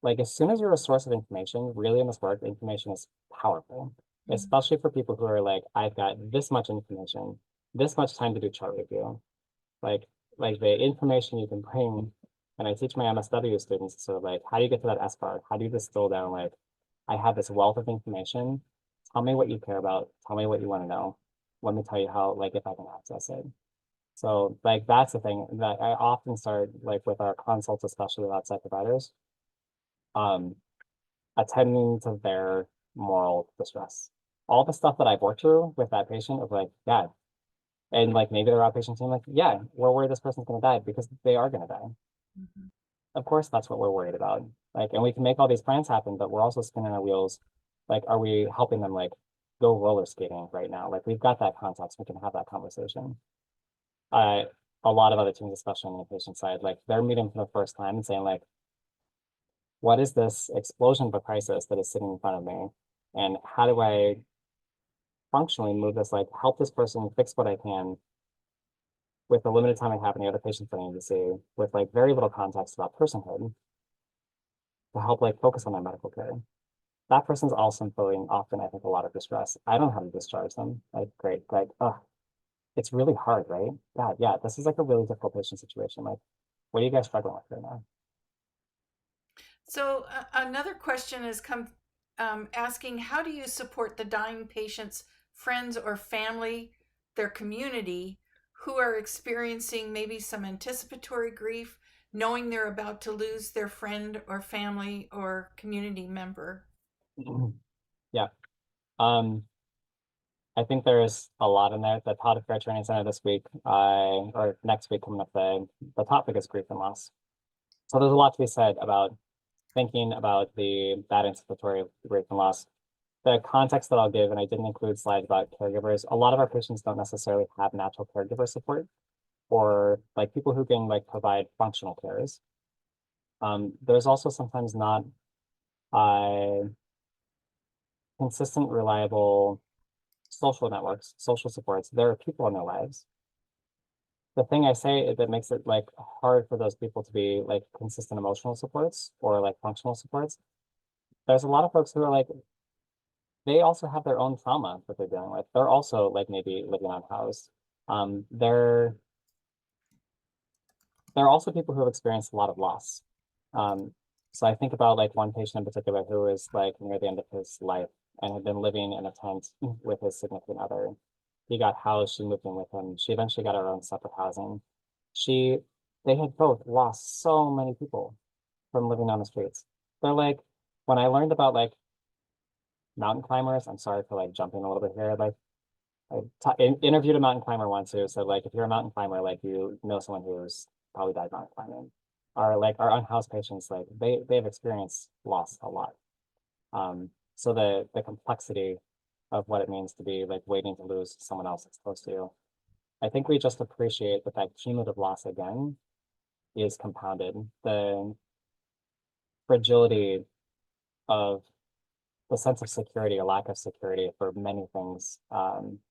Like as soon as you're a source of information, really in this work, information is powerful, Mhm. especially for people who are like, I've got this much information, this much time to do chart review. Like, like the information you can bring, and I teach my MSW students sort of like, how do you get to that SBAR? How do you distill down like, I have this wealth of information. Tell me what you care about. Tell me what you want to know. Let me tell you how, like, if I can access it. So, like, that's the thing that I often start, like, with our consults, especially with outside providers, um, attending to their moral distress. All the stuff that I've worked through with that patient of like, yeah, And like maybe their outpatient team, like, yeah, we're worried this person's gonna die because they are gonna die. Mhm. Of course, that's what we're worried about. Like, and we can make all these plans happen, but we're also spinning our wheels. Like, are we helping them like go roller skating right now? Like, we've got that context, we can have that conversation. Uh, a lot of other teams, especially on the patient side, like they're meeting for the first time and saying, like, what is this explosion of a crisis that is sitting in front of me? And how do I functionally move this, like help this person fix what I can with the limited time I have and the other patients I need to see, with like very little context about personhood to help like focus on their medical care. That person's also feeling often, I think, a lot of distress. I don't know how to discharge them. Like, great, like, it's really hard, right? God, yeah, this is like a really difficult patient situation. Like, what are you guys struggling with right now? So another question has come asking, how do you support the dying patient's friends or family, their community, who are experiencing maybe some anticipatory grief, knowing they're about to lose their friend or family or community member? Yeah. Um, I think there's a lot in there. The Pod of Care Training Center this week, or next week coming up, the topic is grief and loss. So there's a lot to be said about thinking about that anticipatory grief and loss. The context that I'll give, and I didn't include slides about caregivers, a lot of our patients don't necessarily have natural caregiver support or like people who can like provide functional cares. There's also sometimes not uh, consistent, reliable social networks, social supports. There are people in their lives. The thing I say that makes it like hard for those people to be like consistent emotional supports or like functional supports. There's a lot of folks who are like, they also have their own trauma that they're dealing with. They're also like maybe living unhoused. Um, they're there are also people who have experienced a lot of loss. Um, so I think about like one patient in particular who is like near the end of his life and had been living in a tent with his significant other. He got housed, she moved in with him. She eventually got her own separate housing. She, they had both lost so many people from living on the streets. They're like, when I learned about like mountain climbers, I'm sorry for like jumping a little bit here, like interviewed a mountain climber once who said like if you're a mountain climber, like you know someone who's probably died mountain climbing. Our unhoused patients, like they have experienced loss a lot. So the complexity of what it means to be like waiting to lose someone else that's close to you. I think we just appreciate that that cumulative loss again is compounded. The fragility of the sense of security or lack of security for many things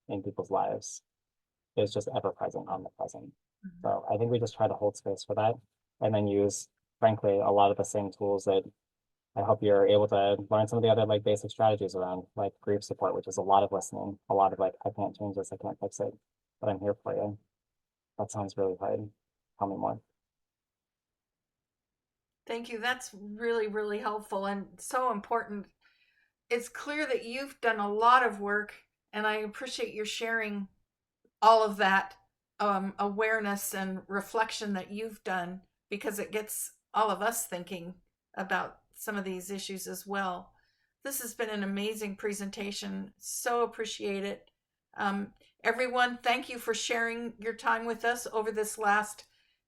in people's lives is just ever present, omnipresent. So I think we just try to hold space for that and then use, frankly, a lot of the same tools that I hope you're able to learn some of the other like basic strategies around like grief support, which is a lot of listening, a lot of like, I can't change this, I can't fix it, but I'm here for you. That sounds really hard. Tell me more. Thank you. That's really, really helpful and so important. It's clear that you've done a lot of work, and I appreciate your sharing all of that awareness and reflection that you've done because it gets all of us thinking about some of these issues as well. This has been an amazing presentation. So appreciate it. Um, Everyone, thank you for sharing your time with us over this last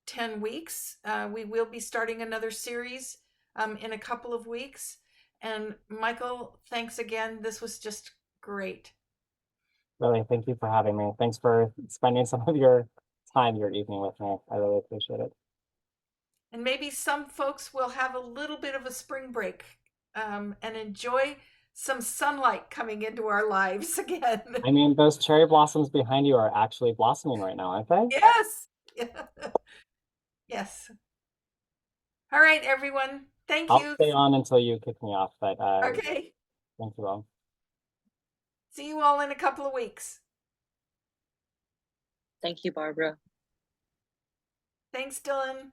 10 weeks. We will be starting another series in a couple of weeks. And Michael, thanks again. This was just great. Really, thank you for having me. Thanks for spending some of your time, your evening with me. I really appreciate it. And maybe some folks will have a little bit of a spring break and enjoy some sunlight coming into our lives again. I mean, those cherry blossoms behind you are actually blossoming right now, aren't they? Yes. Yes. All right, everyone. Thank I'll you. stay on until you kick me off, but Okay. thank you all. See you all in a couple of weeks. Thank you, Barbara. Thanks, Dylan.